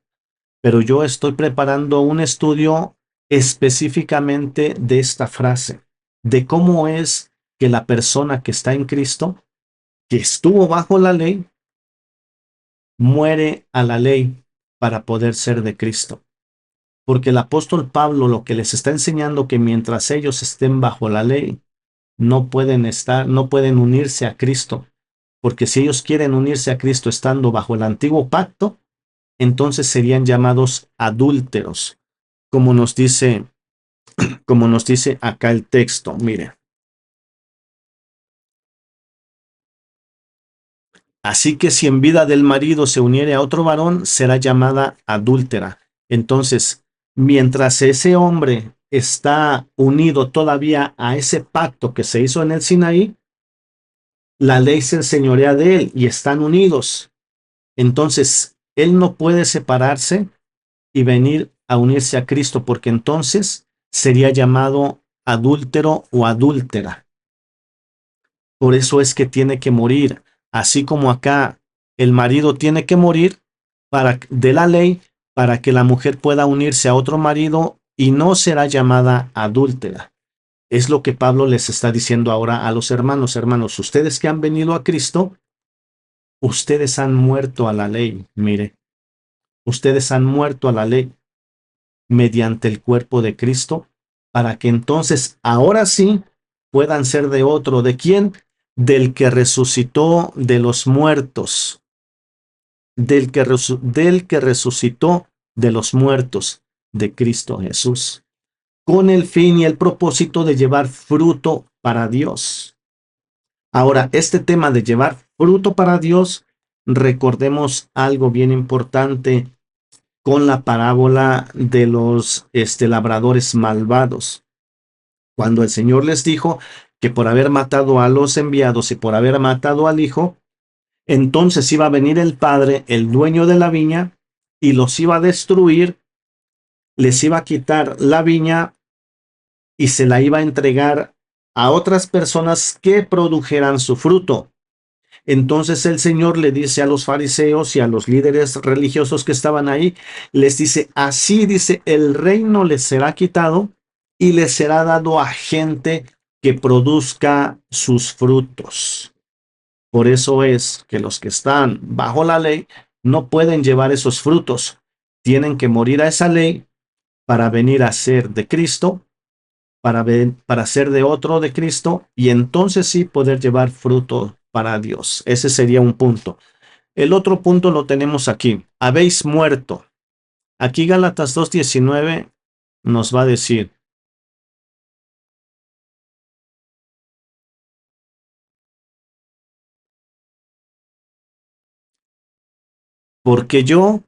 pero yo estoy preparando un estudio específicamente de esta frase, de cómo es que la persona que está en Cristo, que estuvo bajo la ley, muere a la ley para poder ser de Cristo. porque el apóstol Pablo lo que les está enseñando que mientras ellos estén bajo la ley, no pueden unirse a Cristo, porque si ellos quieren unirse a Cristo estando bajo el antiguo pacto, entonces serían llamados adúlteros, como nos dice, como nos dice acá el texto. Mire. Así que si en vida del marido se uniere a otro varón, será llamada adúltera. Entonces, mientras ese hombre está unido todavía a ese pacto que se hizo en el Sinaí, la ley se enseñorea de él y están unidos. Entonces, él no puede separarse y venir a unirse a Cristo, porque entonces sería llamado adúltero o adúltera. Por eso es que tiene que morir, así como acá el marido tiene que morir de la ley para que la mujer pueda unirse a otro marido y no será llamada adúltera. Es lo que Pablo les está diciendo ahora a los hermanos. Hermanos, ustedes que han venido a Cristo, ustedes han muerto a la ley. Mire, ustedes han muerto a la ley mediante el cuerpo de Cristo, para que entonces ahora sí puedan ser de otro. ¿De quién? Del que resucitó de los muertos, del que resucitó de los muertos, de Cristo Jesús, con el fin y el propósito de llevar fruto para Dios. Ahora, este tema de llevar fruto para Dios, recordemos algo bien importante con la parábola de los labradores malvados. Cuando el Señor les dijo que por haber matado a los enviados y por haber matado al hijo, entonces iba a venir el padre, el dueño de la viña, y los iba a destruir, les iba a quitar la viña y se la iba a entregar a otras personas que produjeran su fruto. Entonces el Señor le dice a los fariseos y a los líderes religiosos que estaban ahí, les dice, así dice, el reino les será quitado y les será dado a gente que produzca sus frutos. Por eso es que los que están bajo la ley no pueden llevar esos frutos. Tienen que morir a esa ley para venir a ser de Cristo, para ser de otro de Cristo, y entonces sí poder llevar fruto para Dios. Ese sería un punto. El otro punto lo tenemos aquí. Habéis muerto. Aquí Gálatas 2:19 nos va a decir, porque yo,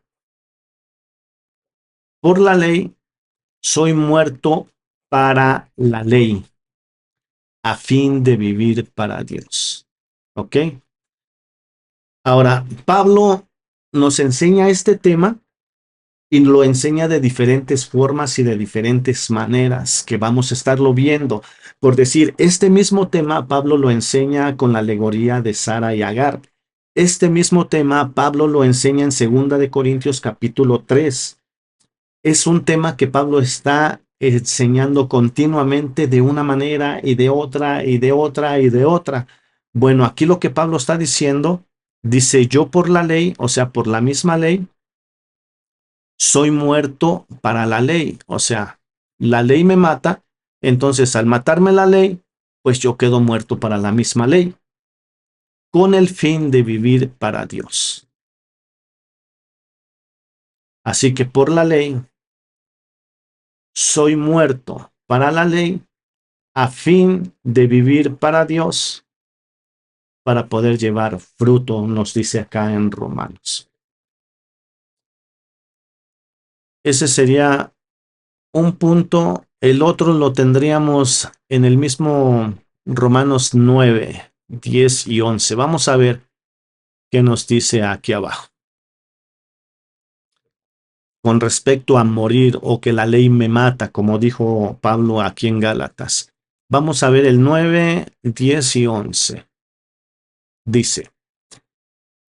por la ley, soy muerto para la ley, a fin de vivir para Dios. ¿Ok? Ahora, Pablo nos enseña este tema y lo enseña de diferentes formas y de diferentes maneras que vamos a estarlo viendo. Por decir, este mismo tema Pablo lo enseña con la alegoría de Sara y Agar. Este mismo tema Pablo lo enseña en 2 Corintios capítulo 3. Es un tema que Pablo está enseñando continuamente de una manera y de otra y de otra y de otra. Bueno, aquí lo que Pablo está diciendo, dice yo por la ley, o sea, por la misma ley, soy muerto para la ley. O sea, la ley me mata, entonces al matarme la ley, pues yo quedo muerto para la misma ley, con el fin de vivir para Dios. Así que por la ley, soy muerto para la ley, a fin de vivir para Dios, para poder llevar fruto, nos dice acá en Romanos. Ese sería un punto. El otro lo tendríamos en el mismo Romanos 9, 10 y 11. Vamos a ver qué nos dice aquí abajo. Con respecto a morir o que la ley me mata, como dijo Pablo aquí en Gálatas. Vamos a ver el 9, 10 y 11. Dice,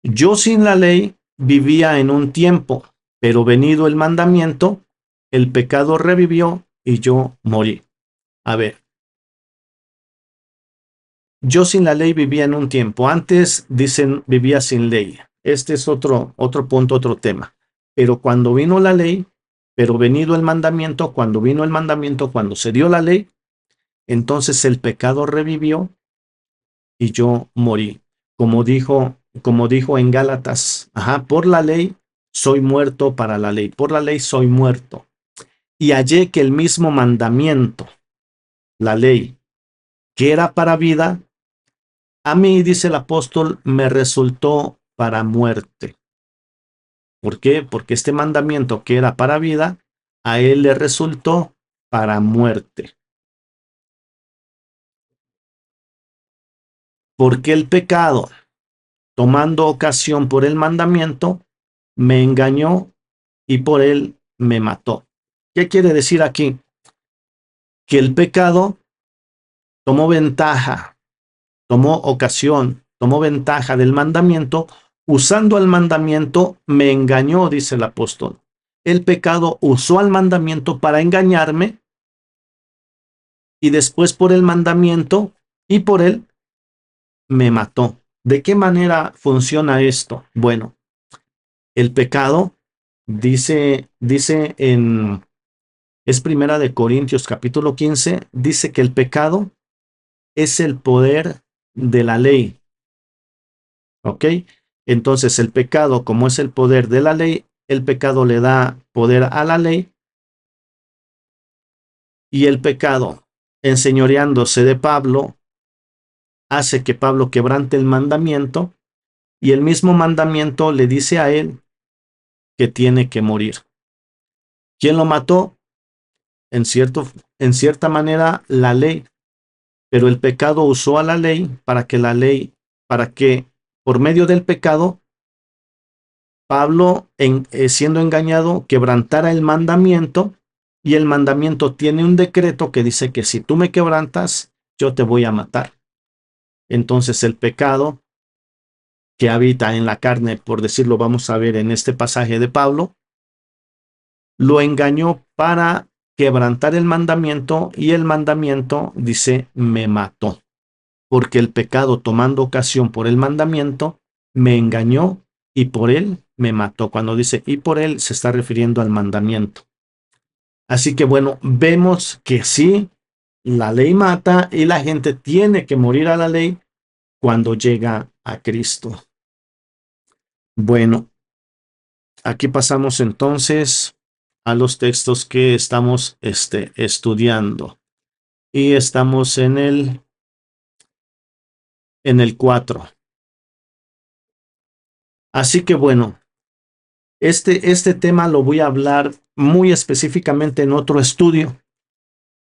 yo sin la ley vivía en un tiempo, pero venido el mandamiento, el pecado revivió y yo morí. A ver, yo sin la ley vivía en un tiempo. Antes dicen vivía sin ley. Este es otro punto, otro tema. Pero cuando vino la ley, Pero cuando vino el mandamiento, cuando se dio la ley, entonces el pecado revivió y yo morí. Como dijo en Gálatas, por la ley soy muerto para la ley, por la ley soy muerto. Y hallé que el mismo mandamiento, la ley, que era para vida, a mí, dice el apóstol, me resultó para muerte. ¿Por qué? Porque este mandamiento que era para vida, a él le resultó para muerte. Porque el pecado, tomando ocasión por el mandamiento, me engañó y por él me mató. ¿Qué quiere decir aquí? Que el pecado tomó ventaja, tomó ocasión, tomó ventaja del mandamiento, usando el mandamiento me engañó, dice el apóstol. El pecado usó al mandamiento para engañarme y después por el mandamiento y por él me mató. ¿De qué manera funciona esto? Bueno, el pecado dice es Primera de Corintios capítulo 15, dice que el pecado es el poder de la ley. ¿Ok? Entonces el pecado, como es el poder de la ley, el pecado le da poder a la ley y el pecado, enseñoreándose de Pablo, hace que Pablo quebrante el mandamiento y el mismo mandamiento le dice a él que tiene que morir. ¿Quién lo mató? En cierta manera, la ley, pero el pecado usó a la ley, para que por medio del pecado, Pablo, siendo engañado, quebrantara el mandamiento, y el mandamiento tiene un decreto que dice que si tú me quebrantas, yo te voy a matar. Entonces el pecado que habita en la carne, por decirlo, vamos a ver en este pasaje de Pablo, lo engañó para quebrantar el mandamiento y el mandamiento dice, me mató. Porque el pecado, tomando ocasión por el mandamiento, me engañó y por él me mató. Cuando dice y por él, se está refiriendo al mandamiento. Así que bueno, vemos que sí, la ley mata y la gente tiene que morir a la ley cuando llega a Cristo. Bueno, aquí pasamos entonces a los textos que estamos estudiando. Y estamos en el 4. Así que bueno, este tema lo voy a hablar muy específicamente en otro estudio,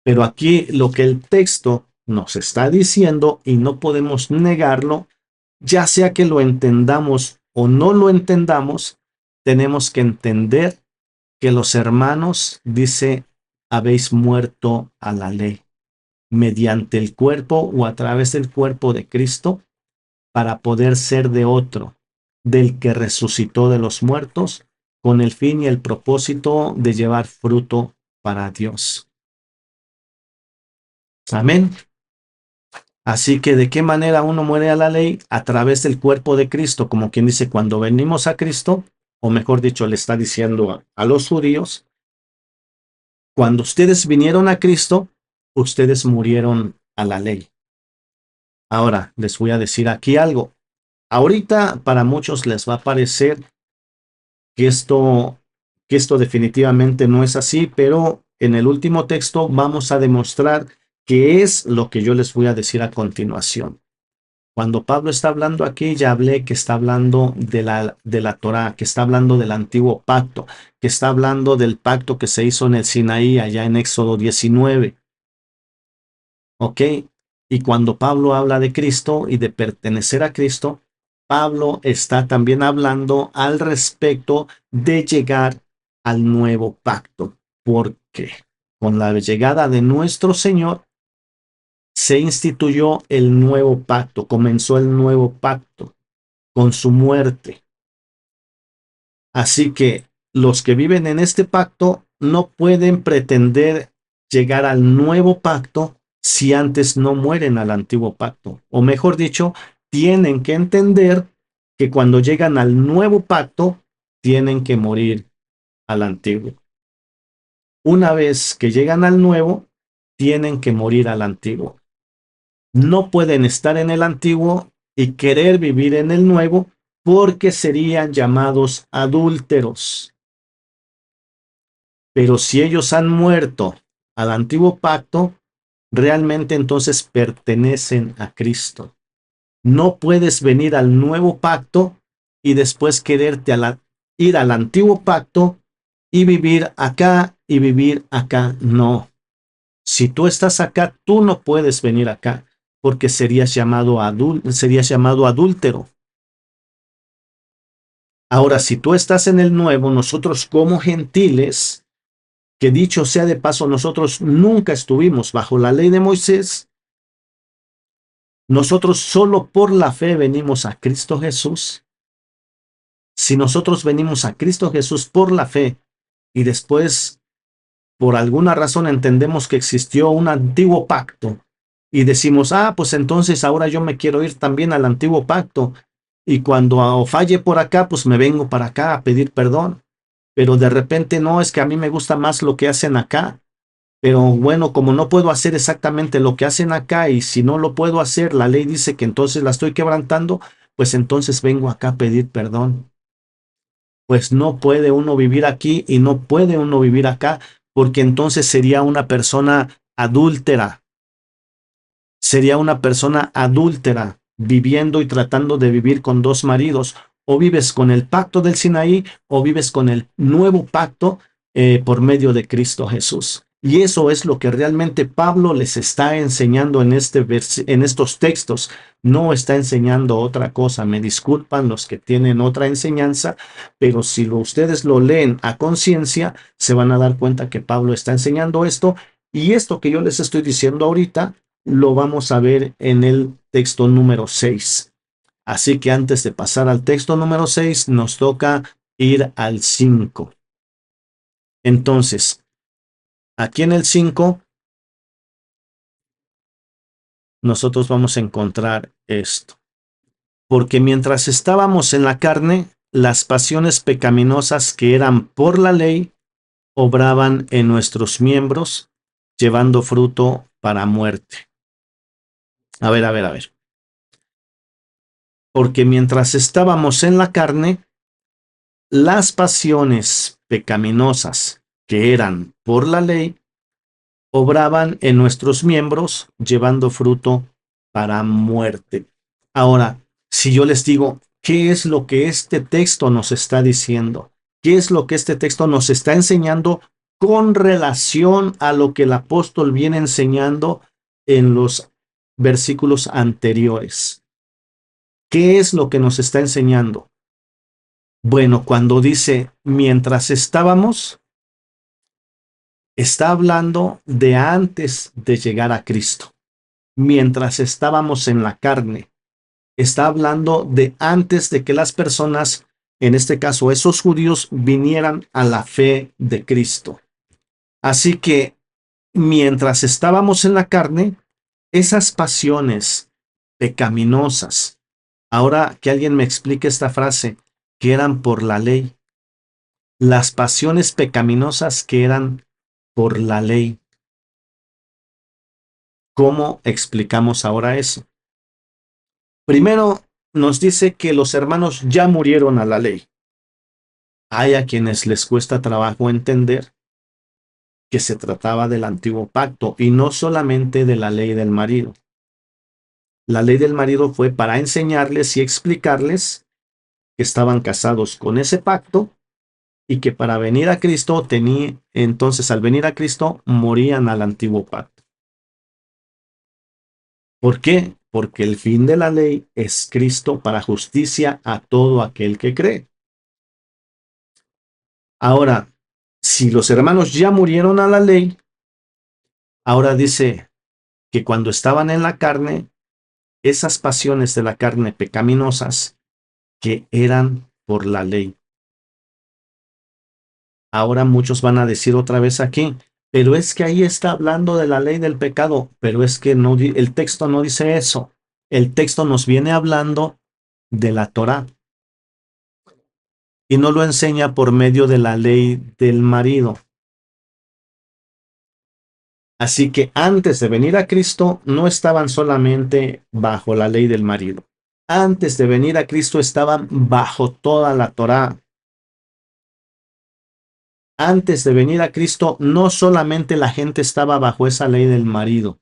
pero aquí lo que el texto nos está diciendo y no podemos negarlo, ya sea que lo entendamos o no lo entendamos, tenemos que entender que los hermanos, dice, habéis muerto a la ley mediante el cuerpo o a través del cuerpo de Cristo para poder ser de otro, del que resucitó de los muertos, con el fin y el propósito de llevar fruto para Dios. Amén. Así que ¿de qué manera uno muere a la ley? A través del cuerpo de Cristo, como quien dice, cuando venimos a Cristo, o mejor dicho, le está diciendo a los judíos, cuando ustedes vinieron a Cristo, ustedes murieron a la ley. Ahora, les voy a decir aquí algo. Ahorita para muchos les va a parecer que esto definitivamente no es así, pero en el último texto vamos a demostrar qué es lo que yo les voy a decir a continuación. Cuando Pablo está hablando aquí, ya hablé que está hablando de la Torá, que está hablando del antiguo pacto, que está hablando del pacto que se hizo en el Sinaí, allá en Éxodo 19. ¿Ok? Y cuando Pablo habla de Cristo y de pertenecer a Cristo, Pablo está también hablando al respecto de llegar al nuevo pacto, porque con la llegada de nuestro Señor se instituyó el nuevo pacto, comenzó el nuevo pacto con su muerte. Así que los que viven en este pacto no pueden pretender llegar al nuevo pacto si antes no mueren al antiguo pacto. O mejor dicho, tienen que entender que cuando llegan al nuevo pacto, tienen que morir al antiguo. una vez que llegan al nuevo, tienen que morir al antiguo. No pueden estar en el antiguo y querer vivir en el nuevo porque serían llamados adúlteros. Pero si ellos han muerto al antiguo pacto, realmente entonces pertenecen a Cristo. No puedes venir al nuevo pacto y después quererte ir al antiguo pacto y vivir acá y vivir acá. No. Si tú estás acá, tú no puedes venir acá porque serías llamado adúltero. Ahora, si tú estás en el nuevo, nosotros como gentiles, que dicho sea de paso, nosotros nunca estuvimos bajo la ley de Moisés, nosotros solo por la fe venimos a Cristo Jesús. Si nosotros venimos a Cristo Jesús por la fe y después por alguna razón entendemos que existió un antiguo pacto y decimos, pues entonces ahora yo me quiero ir también al antiguo pacto y cuando falle por acá, pues me vengo para acá a pedir perdón. Pero de repente no, es que a mí me gusta más lo que hacen acá. Pero bueno, como no puedo hacer exactamente lo que hacen acá y si no lo puedo hacer, la ley dice que entonces la estoy quebrantando, pues entonces vengo acá a pedir perdón. Pues no puede uno vivir aquí y no puede uno vivir acá, porque entonces sería una persona adúltera. Sería una persona adúltera, viviendo y tratando de vivir con dos maridos. O vives con el pacto del Sinaí o vives con el nuevo pacto por medio de Cristo Jesús. Y eso es lo que realmente Pablo les está enseñando en estos textos. No está enseñando otra cosa. Me disculpan los que tienen otra enseñanza, pero si ustedes lo leen a conciencia, se van a dar cuenta que Pablo está enseñando esto. Y esto que yo les estoy diciendo ahorita, lo vamos a ver en el texto número 6. Así que antes de pasar al texto número 6, nos toca ir al 5. Entonces, aquí en el 5, nosotros vamos a encontrar esto. Porque mientras estábamos en la carne, las pasiones pecaminosas que eran por la ley obraban en nuestros miembros, llevando fruto para muerte. A ver. Porque mientras estábamos en la carne, las pasiones pecaminosas que eran por la ley obraban en nuestros miembros, llevando fruto para muerte. Ahora, si yo les digo, ¿qué es lo que este texto nos está diciendo? ¿Qué es lo que este texto nos está enseñando con relación a lo que el apóstol viene enseñando en los versículos anteriores? ¿Qué es lo que nos está enseñando? Bueno, cuando dice mientras estábamos, está hablando de antes de llegar a Cristo. Mientras estábamos en la carne, está hablando de antes de que las personas, en este caso esos judíos, vinieran a la fe de Cristo. Así que mientras estábamos en la carne, esas pasiones pecaminosas, ahora que alguien me explique esta frase, que eran por la ley, las pasiones pecaminosas que eran por la ley. ¿Cómo explicamos ahora eso? Primero, nos dice que los hermanos ya murieron a la ley. Hay a quienes les cuesta trabajo entender que se trataba del antiguo pacto y no solamente de la ley del marido. La ley del marido fue para enseñarles y explicarles que estaban casados con ese pacto y que para venir a Cristo entonces al venir a Cristo morían al antiguo pacto. ¿Por qué? Porque el fin de la ley es Cristo para justicia a todo aquel que cree. Ahora, si los hermanos ya murieron a la ley, ahora dice que cuando estaban en la carne, esas pasiones de la carne pecaminosas que eran por la ley. Ahora muchos van a decir otra vez aquí, pero es que ahí está hablando de la ley del pecado, pero es que no, el texto no dice eso. El texto nos viene hablando de la Torá y no lo enseña por medio de la ley del marido. Así que antes de venir a Cristo no estaban solamente bajo la ley del marido. Antes de venir a Cristo estaban bajo toda la Torá. Antes de venir a Cristo no solamente la gente estaba bajo esa ley del marido,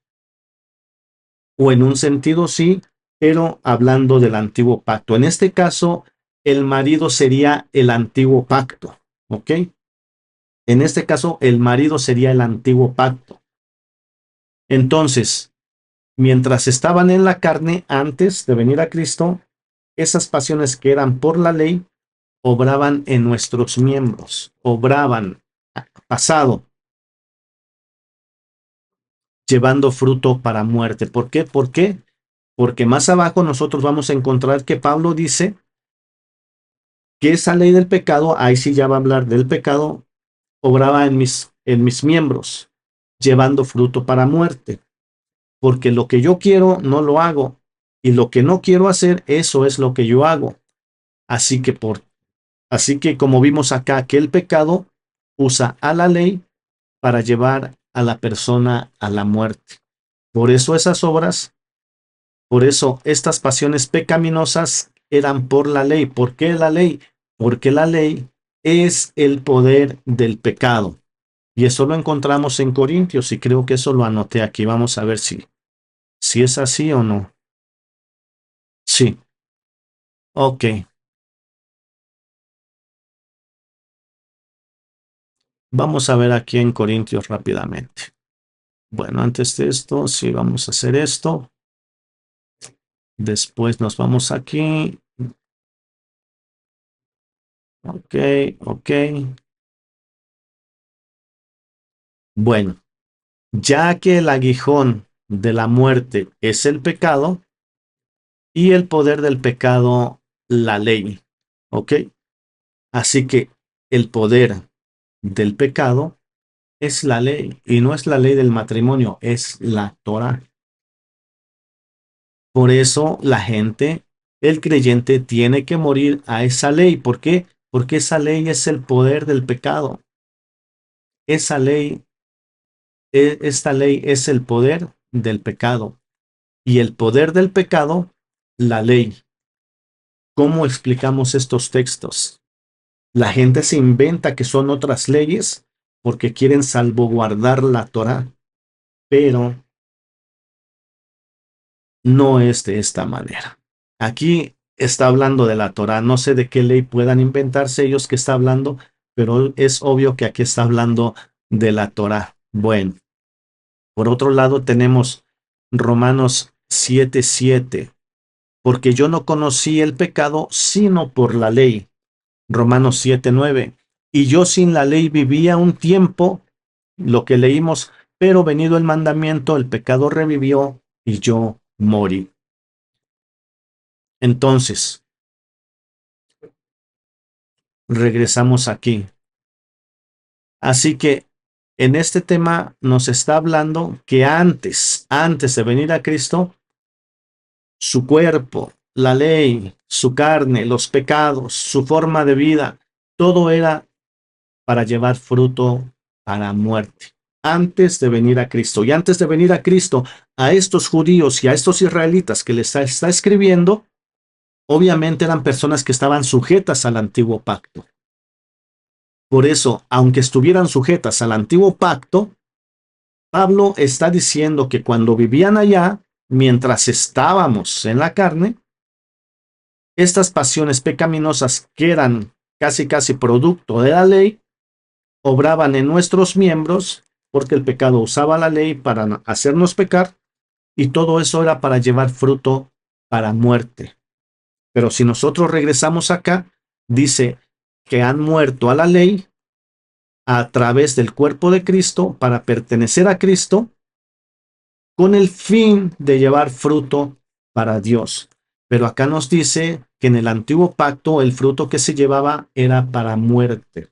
o en un sentido sí, pero hablando del antiguo pacto. En este caso, el marido sería el antiguo pacto, ¿ok? En este caso, el marido sería el antiguo pacto. Entonces, mientras estaban en la carne antes de venir a Cristo, esas pasiones que eran por la ley obraban en nuestros miembros, obraban pasado, llevando fruto para muerte. ¿Por qué? ¿Por qué? Porque más abajo nosotros vamos a encontrar que Pablo dice que esa ley del pecado, ahí sí ya va a hablar del pecado, obraba en mis miembros, llevando fruto para muerte. Porque lo que yo quiero no lo hago, y lo que no quiero hacer, eso es lo que yo hago. Así que así que como vimos acá que el pecado usa a la ley para llevar a la persona a la muerte. Por eso esas obras, por eso estas pasiones pecaminosas eran por la ley. ¿Por qué la ley? Porque la ley es el poder del pecado. Y eso lo encontramos en Corintios y creo que eso lo anoté aquí. Vamos a ver si es así o no. Sí, ok. Vamos a ver aquí en Corintios rápidamente. Bueno, antes de esto, sí, vamos a hacer esto. Después nos vamos aquí. Ok, ok. Bueno, ya que el aguijón de la muerte es el pecado y el poder del pecado la ley. Ok, así que el poder del pecado es la ley y no es la ley del matrimonio, es la Torah. Por eso la gente, el creyente, tiene que morir a esa ley. ¿Por qué? Porque esa ley es el poder del pecado. Esa ley, esta ley es el poder del pecado. Y el poder del pecado, la ley. ¿Cómo explicamos estos textos? La gente se inventa que son otras leyes porque quieren salvaguardar la Torah, pero no es de esta manera. Aquí está hablando de la Torah. No sé de qué ley puedan inventarse ellos que está hablando, pero es obvio que aquí está hablando de la Torah. Bueno, por otro lado tenemos Romanos 7:7, porque yo no conocí el pecado sino por la ley. Romanos 7:9, y yo sin la ley vivía un tiempo, lo que leímos, pero venido el mandamiento, el pecado revivió y yo morí. Entonces, regresamos aquí. Así que en este tema nos está hablando que antes de venir a Cristo, su cuerpo, la ley, su carne, los pecados, su forma de vida, todo era para llevar fruto para muerte. Antes de venir a Cristo. Y antes de venir a Cristo, a estos judíos y a estos israelitas que les está escribiendo, obviamente eran personas que estaban sujetas al antiguo pacto. Por eso, aunque estuvieran sujetas al antiguo pacto, Pablo está diciendo que cuando vivían allá, mientras estábamos en la carne, estas pasiones pecaminosas que eran casi producto de la ley, obraban en nuestros miembros porque el pecado usaba la ley para hacernos pecar y todo eso era para llevar fruto para muerte. Pero si nosotros regresamos acá, dice que han muerto a la ley a través del cuerpo de Cristo para pertenecer a Cristo con el fin de llevar fruto para Dios. Pero acá nos dice que en el antiguo pacto el fruto que se llevaba era para muerte.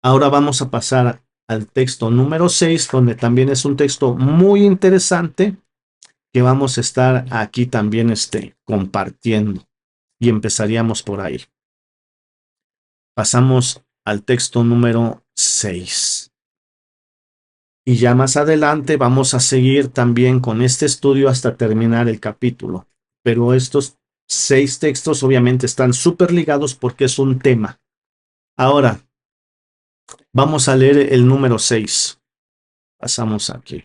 Ahora vamos a pasar al texto número 6, donde también es un texto muy interesante que vamos a estar aquí también compartiendo. Y empezaríamos por ahí. Pasamos al texto número 6. Y ya más adelante vamos a seguir también con este estudio hasta terminar el capítulo. Pero estos 6 textos obviamente están súper ligados porque es un tema. Ahora, vamos a leer el número 6. Pasamos aquí.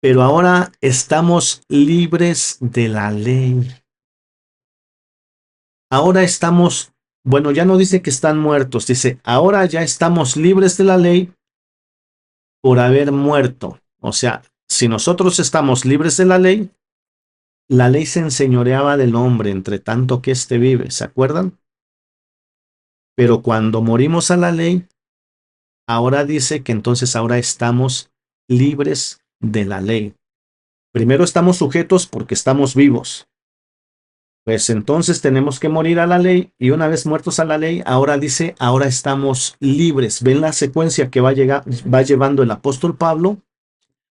Pero ahora estamos libres de la ley. Ahora estamos, bueno, ya no dice que están muertos, dice, ahora ya estamos libres de la ley por haber muerto. O sea, si nosotros estamos libres de la ley se enseñoreaba del hombre entre tanto que éste vive, ¿se acuerdan? Pero cuando morimos a la ley, ahora dice que entonces ahora estamos libres de la ley. Primero estamos sujetos porque estamos vivos. Pues entonces tenemos que morir a la ley y una vez muertos a la ley, ahora dice, ahora estamos libres. ¿Ven la secuencia que va llevando el apóstol Pablo?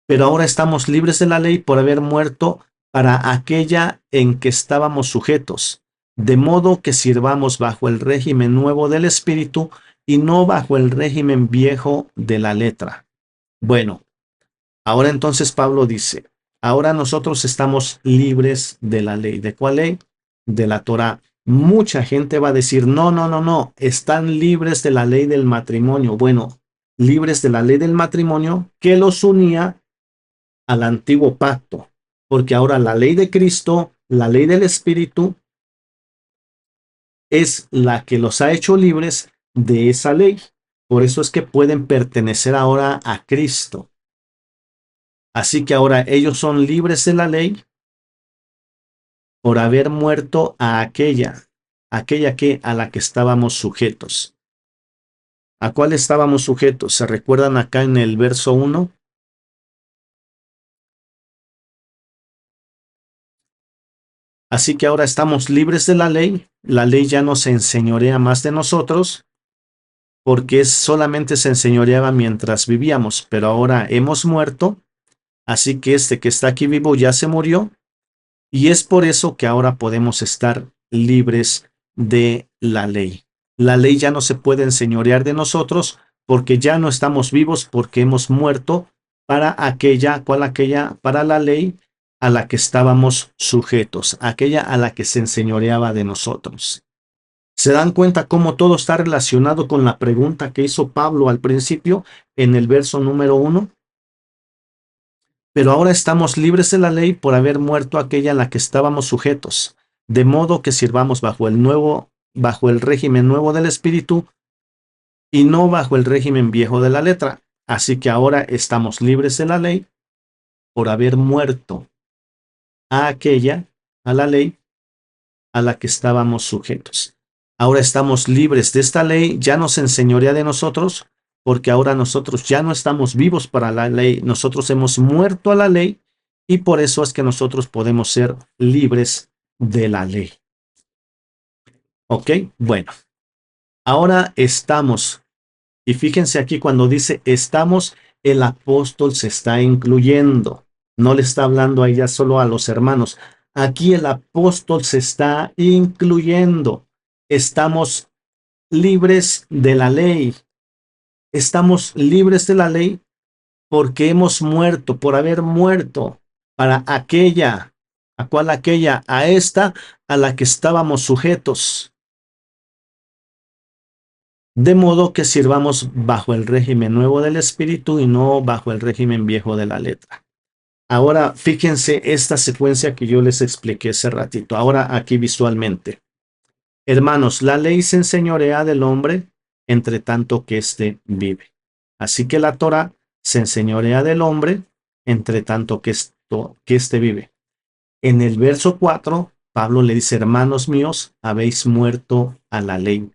Pero ahora estamos libres de la ley por haber muerto para aquella en que estábamos sujetos, de modo que sirvamos bajo el régimen nuevo del Espíritu y no bajo el régimen viejo de la letra. Bueno, ahora entonces Pablo dice, ahora nosotros estamos libres de la ley. ¿De cuál ley? De la Torá. Mucha gente va a decir, no, no, no, no, están libres de la ley del matrimonio. Bueno, libres de la ley del matrimonio que los unía al antiguo pacto, porque ahora la ley de Cristo, la ley del Espíritu, es la que los ha hecho libres de esa ley. Por eso es que pueden pertenecer ahora a Cristo. Así que ahora ellos son libres de la ley por haber muerto a aquella que a la que estábamos sujetos. ¿A cuál estábamos sujetos? ¿Se recuerdan acá en el verso 1? Así que ahora estamos libres de la ley ya no se enseñorea más de nosotros, porque solamente se enseñoreaba mientras vivíamos, pero ahora hemos muerto, así que este que está aquí vivo ya se murió, y es por eso que ahora podemos estar libres de la ley. La ley ya no se puede enseñorear de nosotros, porque ya no estamos vivos, porque hemos muerto para aquella, ¿cuál aquella? Para la ley a la que estábamos sujetos, aquella a la que se enseñoreaba de nosotros. ¿Se dan cuenta cómo todo está relacionado con la pregunta que hizo Pablo al principio en el verso número 1? Pero ahora estamos libres de la ley por haber muerto aquella a la que estábamos sujetos, de modo que sirvamos bajo el régimen nuevo del Espíritu y no bajo el régimen viejo de la letra. Así que ahora estamos libres de la ley por haber muerto a aquella, a la ley a la que estábamos sujetos. Ahora estamos libres de esta ley, ya no se enseñorea de nosotros, porque ahora nosotros ya no estamos vivos para la ley, nosotros hemos muerto a la ley y por eso es que nosotros podemos ser libres de la ley. ¿Ok? Bueno, ahora estamos, y fíjense aquí cuando dice estamos, el apóstol se está incluyendo, no le está hablando a ella solo a los hermanos. Aquí el apóstol se está incluyendo. Estamos libres de la ley. Estamos libres de la ley porque hemos muerto, por haber muerto para aquella, ¿a cuál aquella? A esta a la que estábamos sujetos. De modo que sirvamos bajo el régimen nuevo del Espíritu y no bajo el régimen viejo de la letra. Ahora, fíjense esta secuencia que yo les expliqué hace ratito. Ahora aquí visualmente. Hermanos, la ley se enseñorea del hombre entre tanto que éste vive. Así que la Torah se enseñorea del hombre entre tanto que éste vive. En el verso 4, Pablo le dice, hermanos míos, habéis muerto a la ley.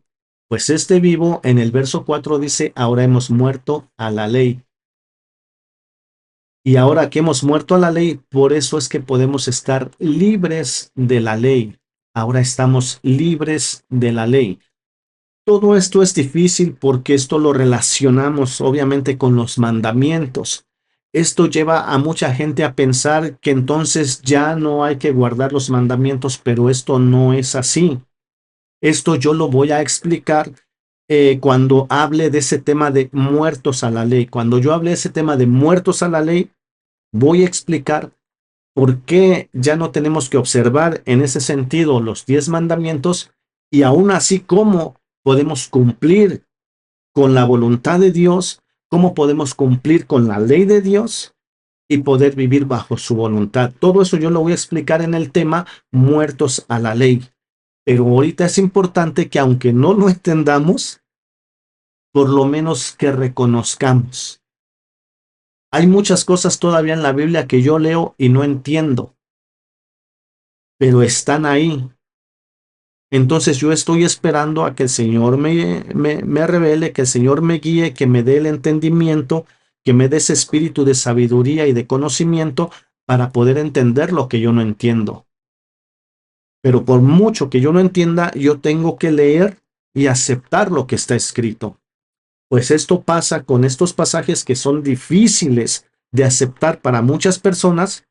Pues este vivo, en el verso 4 dice, ahora hemos muerto a la ley. Y ahora que hemos muerto a la ley, por eso es que podemos estar libres de la ley. Ahora estamos libres de la ley. Todo esto es difícil porque esto lo relacionamos obviamente con los mandamientos. Esto lleva a mucha gente a pensar que entonces ya no hay que guardar los mandamientos, pero esto no es así. Esto yo lo voy a explicar cuando hable de ese tema de muertos a la ley. Cuando yo hable de ese tema de muertos a la ley, voy a explicar por qué ya no tenemos que observar en ese sentido los 10 mandamientos y aún así cómo podemos cumplir con la voluntad de Dios, cómo podemos cumplir con la ley de Dios y poder vivir bajo su voluntad. Todo eso yo lo voy a explicar en el tema muertos a la ley. Pero ahorita es importante que aunque no lo entendamos, por lo menos que reconozcamos. Hay muchas cosas todavía en la Biblia que yo leo y no entiendo, pero están ahí. Entonces yo estoy esperando a que el Señor me revele, que el Señor me guíe, que me dé el entendimiento, que me dé ese espíritu de sabiduría y de conocimiento para poder entender lo que yo no entiendo. Pero por mucho que yo no entienda, yo tengo que leer y aceptar lo que está escrito. Pues esto pasa con estos pasajes que son difíciles de aceptar para muchas personas,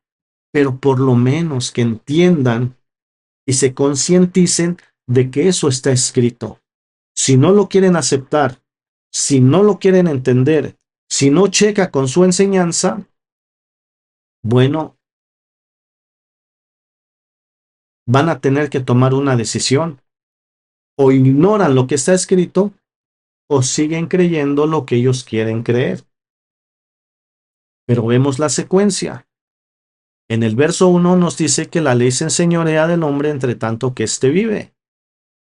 pero por lo menos que entiendan y se concienticen de que eso está escrito. Si no lo quieren aceptar, si no lo quieren entender, si no checa con su enseñanza, bueno, van a tener que tomar una decisión. O ignoran lo que está escrito o siguen creyendo lo que ellos quieren creer. Pero vemos la secuencia. En el verso 1 nos dice que la ley se enseñorea del hombre entre tanto que éste vive.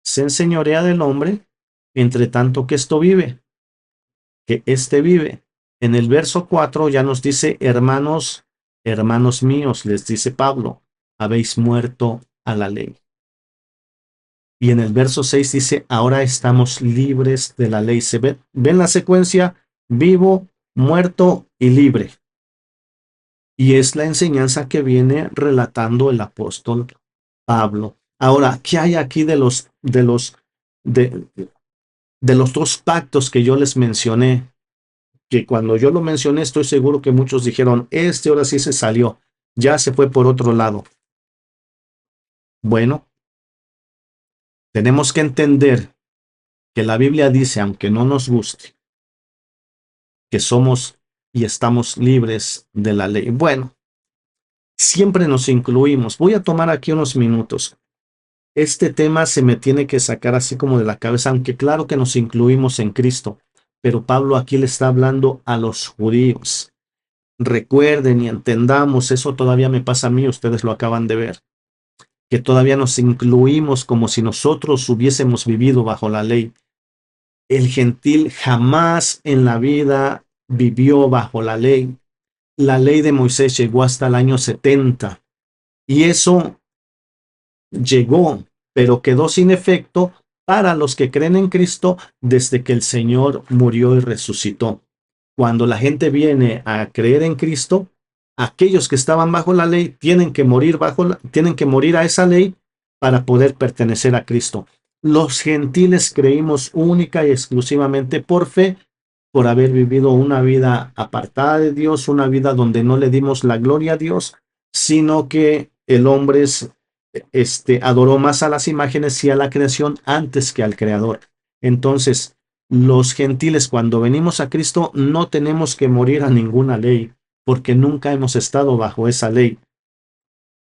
Se enseñorea del hombre entre tanto que esto vive, que éste vive. En el verso 4 ya nos dice, hermanos, hermanos míos, les dice Pablo, habéis muerto a la ley. Y en el verso 6 dice, ahora estamos libres de la ley. ¿Se ven la secuencia? Vivo, muerto y libre. Y es la enseñanza que viene relatando el apóstol Pablo. Ahora, ¿qué hay aquí de los dos pactos que yo les mencioné? Que cuando yo lo mencioné, estoy seguro que muchos dijeron, ahora sí se salió, ya se fue por otro lado. Bueno, tenemos que entender que la Biblia dice, aunque no nos guste, que somos y estamos libres de la ley. Bueno, siempre nos incluimos. Voy a tomar aquí unos minutos. Este tema se me tiene que sacar así como de la cabeza, aunque claro que nos incluimos en Cristo, pero Pablo aquí le está hablando a los judíos. Recuerden y entendamos, eso todavía me pasa a mí, ustedes lo acaban de ver, que todavía nos incluimos como si nosotros hubiésemos vivido bajo la ley. El gentil jamás en la vida vivió bajo la ley. La ley de Moisés llegó hasta el año 70 y eso llegó, pero quedó sin efecto para los que creen en Cristo desde que el Señor murió y resucitó. Cuando la gente viene a creer en Cristo, aquellos que estaban bajo la ley tienen que morir tienen que morir a esa ley para poder pertenecer a Cristo. Los gentiles creímos única y exclusivamente por fe, por haber vivido una vida apartada de Dios, una vida donde no le dimos la gloria a Dios, sino que el hombre adoró más a las imágenes y a la creación antes que al Creador. Entonces, los gentiles, cuando venimos a Cristo, no tenemos que morir a ninguna ley, porque nunca hemos estado bajo esa ley.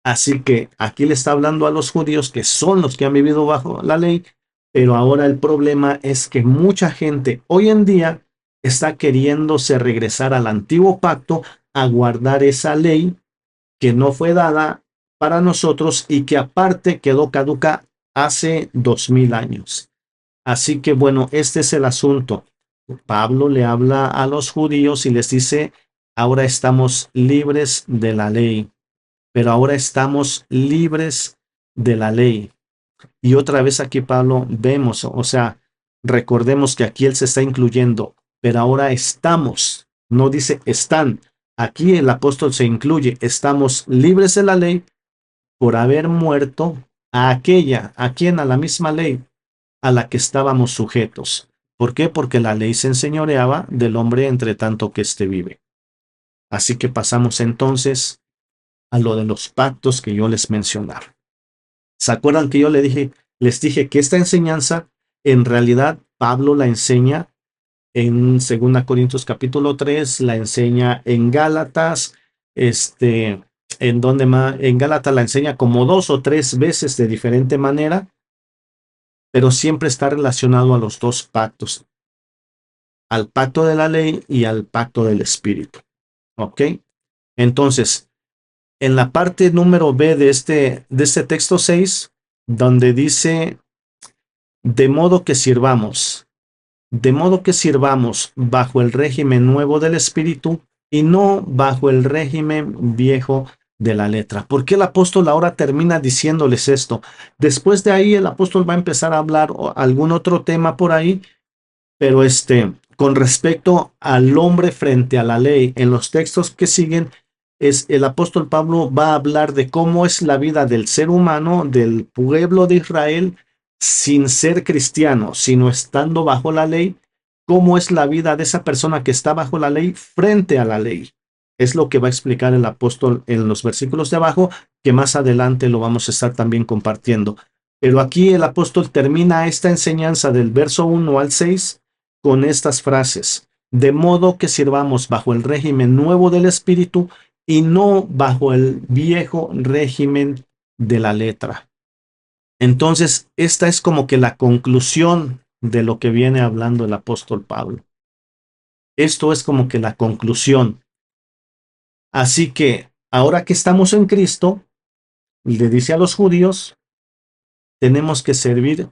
Así que aquí le está hablando a los judíos que son los que han vivido bajo la ley, pero ahora el problema es que mucha gente hoy en día está queriéndose regresar al antiguo pacto a guardar esa ley que no fue dada para nosotros y que aparte quedó caduca hace 2000 años. Así que bueno, este es el asunto. Pablo le habla a los judíos y les dice, ahora estamos libres de la ley, pero ahora estamos libres de la ley. Y otra vez aquí Pablo vemos, o sea, recordemos que aquí él se está incluyendo, pero ahora estamos, no dice están. Aquí el apóstol se incluye, estamos libres de la ley por haber muerto a aquella, a quien, a la misma ley a la que estábamos sujetos. ¿Por qué? Porque la ley se enseñoreaba del hombre entre tanto que éste vive. Así que pasamos entonces a lo de los pactos que yo les mencionaba. ¿Se acuerdan que yo les dije que esta enseñanza en realidad Pablo la enseña en 2 Corintios capítulo 3, la enseña en Gálatas, en donde más, en Gálatas la enseña como 2 o 3 veces de diferente manera, pero siempre está relacionado a los dos pactos, al pacto de la ley y al pacto del Espíritu. ¿Ok? Entonces, en la parte número B de este texto 6, donde dice, de modo que sirvamos bajo el régimen nuevo del Espíritu y no bajo el régimen viejo de la letra. ¿Por qué el apóstol ahora termina diciéndoles esto? Después de ahí el apóstol va a empezar a hablar algún otro tema por ahí, pero con respecto al hombre frente a la ley, en los textos que siguen, el apóstol Pablo va a hablar de cómo es la vida del ser humano, del pueblo de Israel, sin ser cristiano, sino estando bajo la ley, cómo es la vida de esa persona que está bajo la ley frente a la ley. Es lo que va a explicar el apóstol en los versículos de abajo, que más adelante lo vamos a estar también compartiendo. Pero aquí el apóstol termina esta enseñanza del verso 1 al 6 con estas frases: de modo que sirvamos bajo el régimen nuevo del Espíritu y no bajo el viejo régimen de la letra. Entonces, esta es como que la conclusión de lo que viene hablando el apóstol Pablo. Esto es como que la conclusión. Así que, ahora que estamos en Cristo, le dice a los judíos, tenemos que servir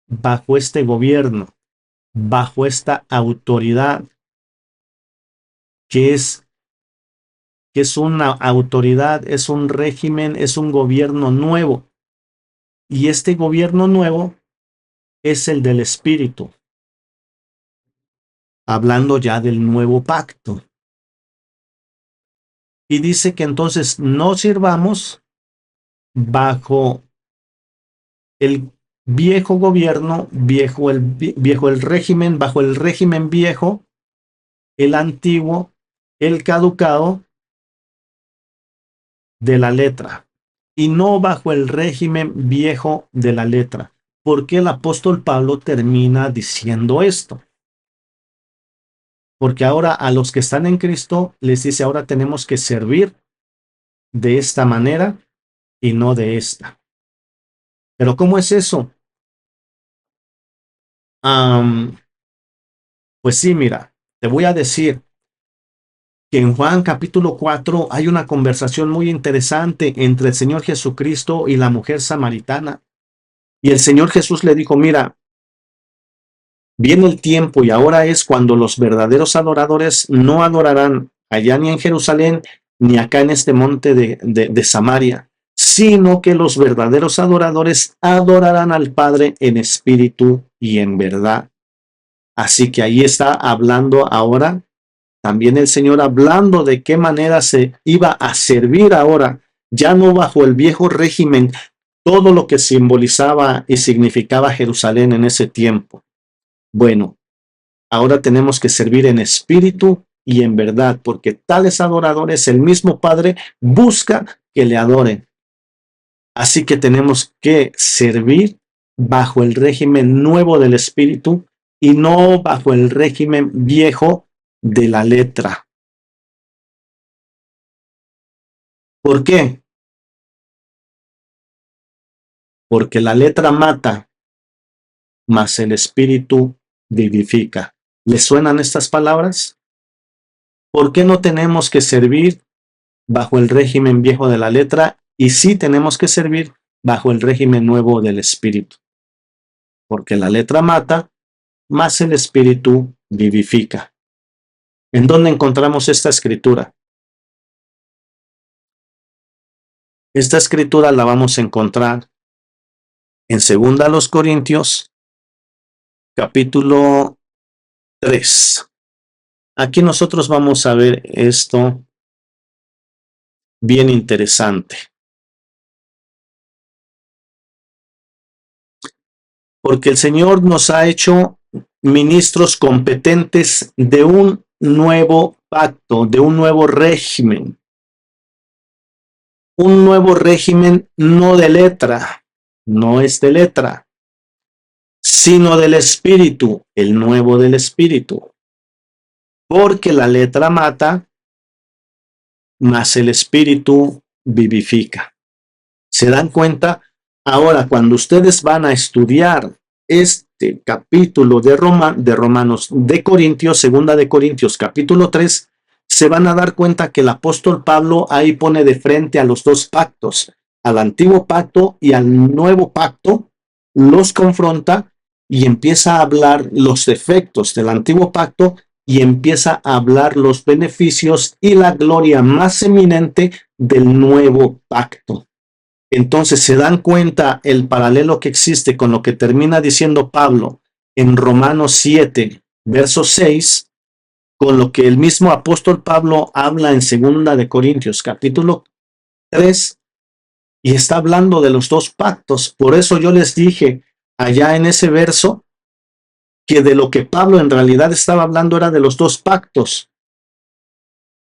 bajo este gobierno, bajo esta autoridad, que es una autoridad, es un régimen, es un gobierno nuevo. Y este gobierno nuevo es el del Espíritu, hablando ya del nuevo pacto. Y dice que entonces no sirvamos bajo el viejo gobierno, viejo el régimen, bajo el régimen viejo, el antiguo, el caducado de la letra, y no bajo el régimen viejo de la letra. ¿Por qué el apóstol Pablo termina diciendo esto? Porque ahora a los que están en Cristo les dice, ahora tenemos que servir de esta manera y no de esta. Pero ¿cómo es eso? Pues sí, mira, te voy a decir que en Juan capítulo 4 hay una conversación muy interesante entre el Señor Jesucristo y la mujer samaritana. Y el Señor Jesús le dijo, mira, viene el tiempo y ahora es cuando los verdaderos adoradores no adorarán allá ni en Jerusalén ni acá en este monte de Samaria, sino que los verdaderos adoradores adorarán al Padre en espíritu y en verdad. Así que ahí está hablando ahora también el Señor, hablando de qué manera se iba a servir ahora, ya no bajo el viejo régimen, todo lo que simbolizaba y significaba Jerusalén en ese tiempo. Bueno, ahora tenemos que servir en espíritu y en verdad, porque tales adoradores el mismo Padre busca que le adoren. Así que tenemos que servir bajo el régimen nuevo del espíritu y no bajo el régimen viejo de la letra. ¿Por qué? Porque la letra mata, mas el espíritu vivifica. ¿Les suenan estas palabras? ¿Por qué no tenemos que servir bajo el régimen viejo de la letra y sí tenemos que servir bajo el régimen nuevo del espíritu? Porque la letra mata, mas el espíritu vivifica. ¿En dónde encontramos esta escritura? Esta escritura la vamos a encontrar en 2 Corintios capítulo 3. Aquí nosotros vamos a ver esto bien interesante. Porque el Señor nos ha hecho ministros competentes de un nuevo pacto, de un nuevo régimen. Un nuevo régimen no de letra, no es de letra, sino del Espíritu, el nuevo del Espíritu. Porque la letra mata, mas el Espíritu vivifica. ¿Se dan cuenta? Ahora, cuando ustedes van a estudiar este capítulo de Romanos, de Corintios, segunda de Corintios, capítulo 3, se van a dar cuenta que el apóstol Pablo ahí pone de frente a los dos pactos, al antiguo pacto y al nuevo pacto, los confronta y empieza a hablar los defectos del antiguo pacto y empieza a hablar los beneficios y la gloria más eminente del nuevo pacto. Entonces se dan cuenta el paralelo que existe con lo que termina diciendo Pablo en Romanos 7, verso 6, con lo que el mismo apóstol Pablo habla en segunda de Corintios, capítulo 3, y está hablando de los dos pactos. Por eso yo les dije allá en ese verso que de lo que Pablo en realidad estaba hablando era de los dos pactos.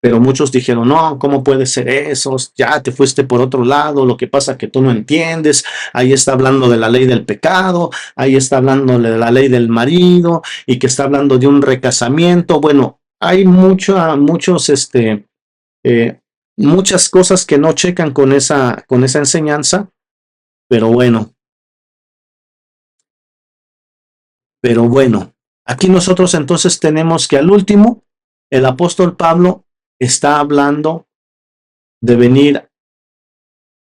Pero muchos dijeron, no, ¿cómo puede ser eso? Ya te fuiste por otro lado, lo que pasa es que tú no entiendes. Ahí está hablando de la ley del pecado, ahí está hablando de la ley del marido y que está hablando de un recasamiento. Bueno, hay muchas cosas que no checan con esa enseñanza, pero bueno, aquí nosotros entonces tenemos que al último, el apóstol Pablo está hablando de venir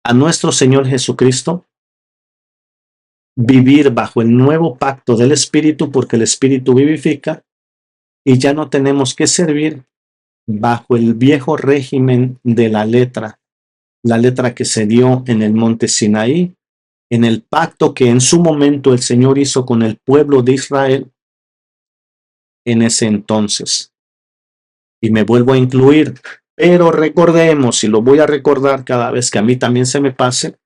a nuestro Señor Jesucristo, vivir bajo el nuevo pacto del Espíritu, porque el Espíritu vivifica, y ya no tenemos que servir bajo el viejo régimen de la letra que se dio en el monte Sinaí, en el pacto que en su momento el Señor hizo con el pueblo de Israel en ese entonces. Y me vuelvo a incluir, pero recordemos, y lo voy a recordar cada vez que a mí también se me pase,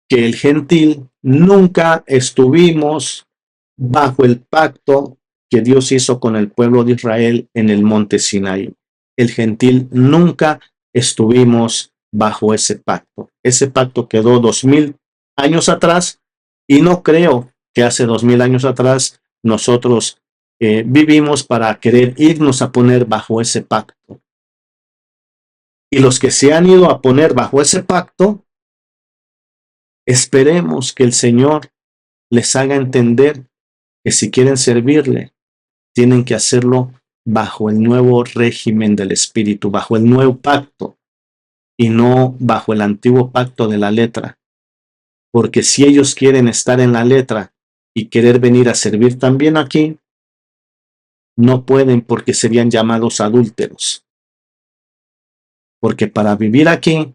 que el gentil nunca estuvimos bajo el pacto que Dios hizo con el pueblo de Israel en el monte Sinaí. El gentil nunca estuvimos bajo ese pacto. Ese pacto quedó 2000 años atrás y no creo que hace 2000 años atrás nosotros vivimos para querer irnos a poner bajo ese pacto. Y los que se han ido a poner bajo ese pacto, esperemos que el Señor les haga entender que si quieren servirle, tienen que hacerlo bajo el nuevo régimen del Espíritu, bajo el nuevo pacto, y no bajo el antiguo pacto de la letra. Porque si ellos quieren estar en la letra y querer venir a servir también aquí, no pueden porque serían llamados adúlteros. Porque para vivir aquí,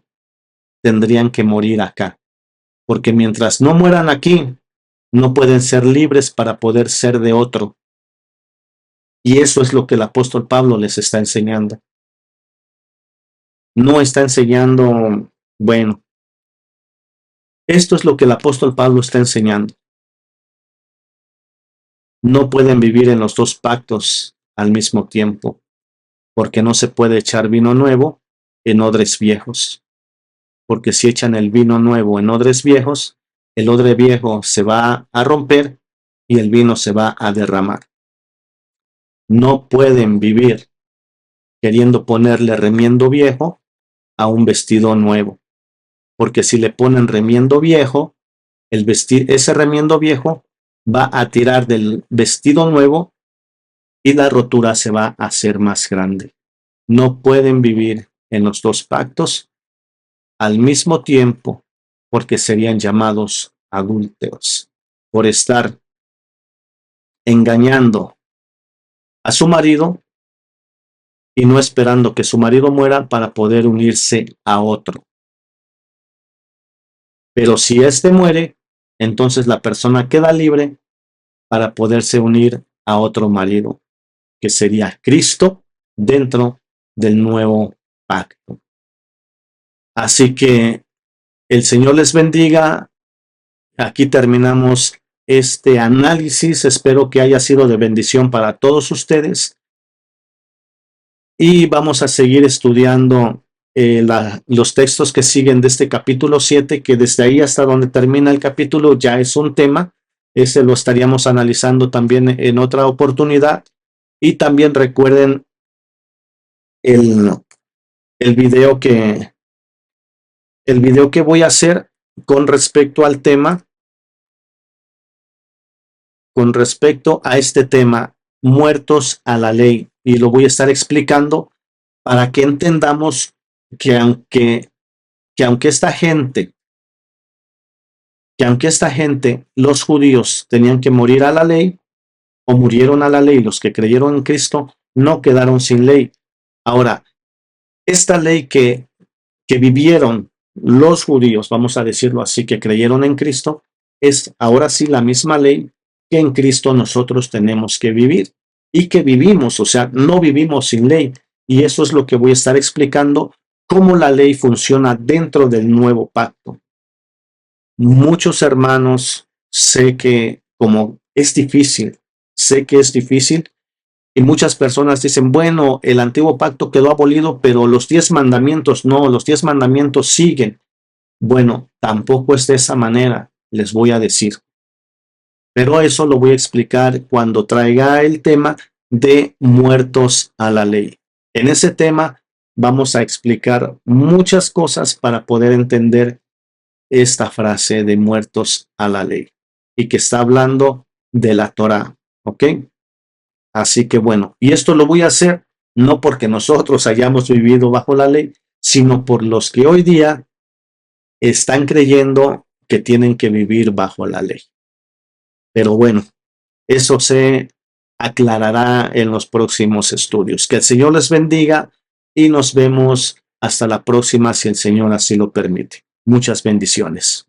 tendrían que morir acá. Porque mientras no mueran aquí, no pueden ser libres para poder ser de otro. Y eso es lo que el apóstol Pablo les está enseñando. No está enseñando, bueno, esto es lo que el apóstol Pablo está enseñando. No pueden vivir en los dos pactos al mismo tiempo, porque no se puede echar vino nuevo en odres viejos. Porque si echan el vino nuevo en odres viejos, el odre viejo se va a romper y el vino se va a derramar. No pueden vivir queriendo ponerle remiendo viejo a un vestido nuevo, porque si le ponen remiendo viejo, ese remiendo viejo va a tirar del vestido nuevo y la rotura se va a hacer más grande. No pueden vivir en los dos pactos al mismo tiempo, porque serían llamados adúlteros por estar engañando a su marido y no esperando que su marido muera para poder unirse a otro. Pero si éste muere, entonces la persona queda libre para poderse unir a otro marido, que sería Cristo dentro del nuevo pacto. Así que el Señor les bendiga. Aquí terminamos este análisis. Espero que haya sido de bendición para todos ustedes. Y vamos a seguir estudiando los textos que siguen de este capítulo 7, que desde ahí hasta donde termina el capítulo ya es un tema, Ese lo estaríamos analizando también en otra oportunidad. Y también recuerden el, el video que voy a hacer con respecto al tema, con respecto a este tema, muertos a la ley. Y lo voy a estar explicando para que entendamos que aunque esta gente, los judíos tenían que morir a la ley, o murieron a la ley, los que creyeron en Cristo, no quedaron sin ley. Ahora, esta ley que vivieron los judíos, vamos a decirlo así, que creyeron en Cristo, es ahora sí la misma ley que en Cristo nosotros tenemos que vivir y que vivimos, o sea, no vivimos sin ley. Y eso es lo que voy a estar explicando, cómo la ley funciona dentro del nuevo pacto. Muchos hermanos, sé que como es difícil, sé que es difícil, y muchas personas dicen, bueno, el antiguo pacto quedó abolido, pero los 10 mandamientos no, los 10 mandamientos siguen. Bueno, tampoco es de esa manera, les voy a decir. Pero eso lo voy a explicar cuando traiga el tema de muertos a la ley. En ese tema vamos a explicar muchas cosas para poder entender esta frase de muertos a la ley y que está hablando de la Torá, ¿ok? Así que bueno, y esto lo voy a hacer no porque nosotros hayamos vivido bajo la ley, sino por los que hoy día están creyendo que tienen que vivir bajo la ley. Pero bueno, eso se aclarará en los próximos estudios. Que el Señor les bendiga y nos vemos hasta la próxima si el Señor así lo permite. Muchas bendiciones.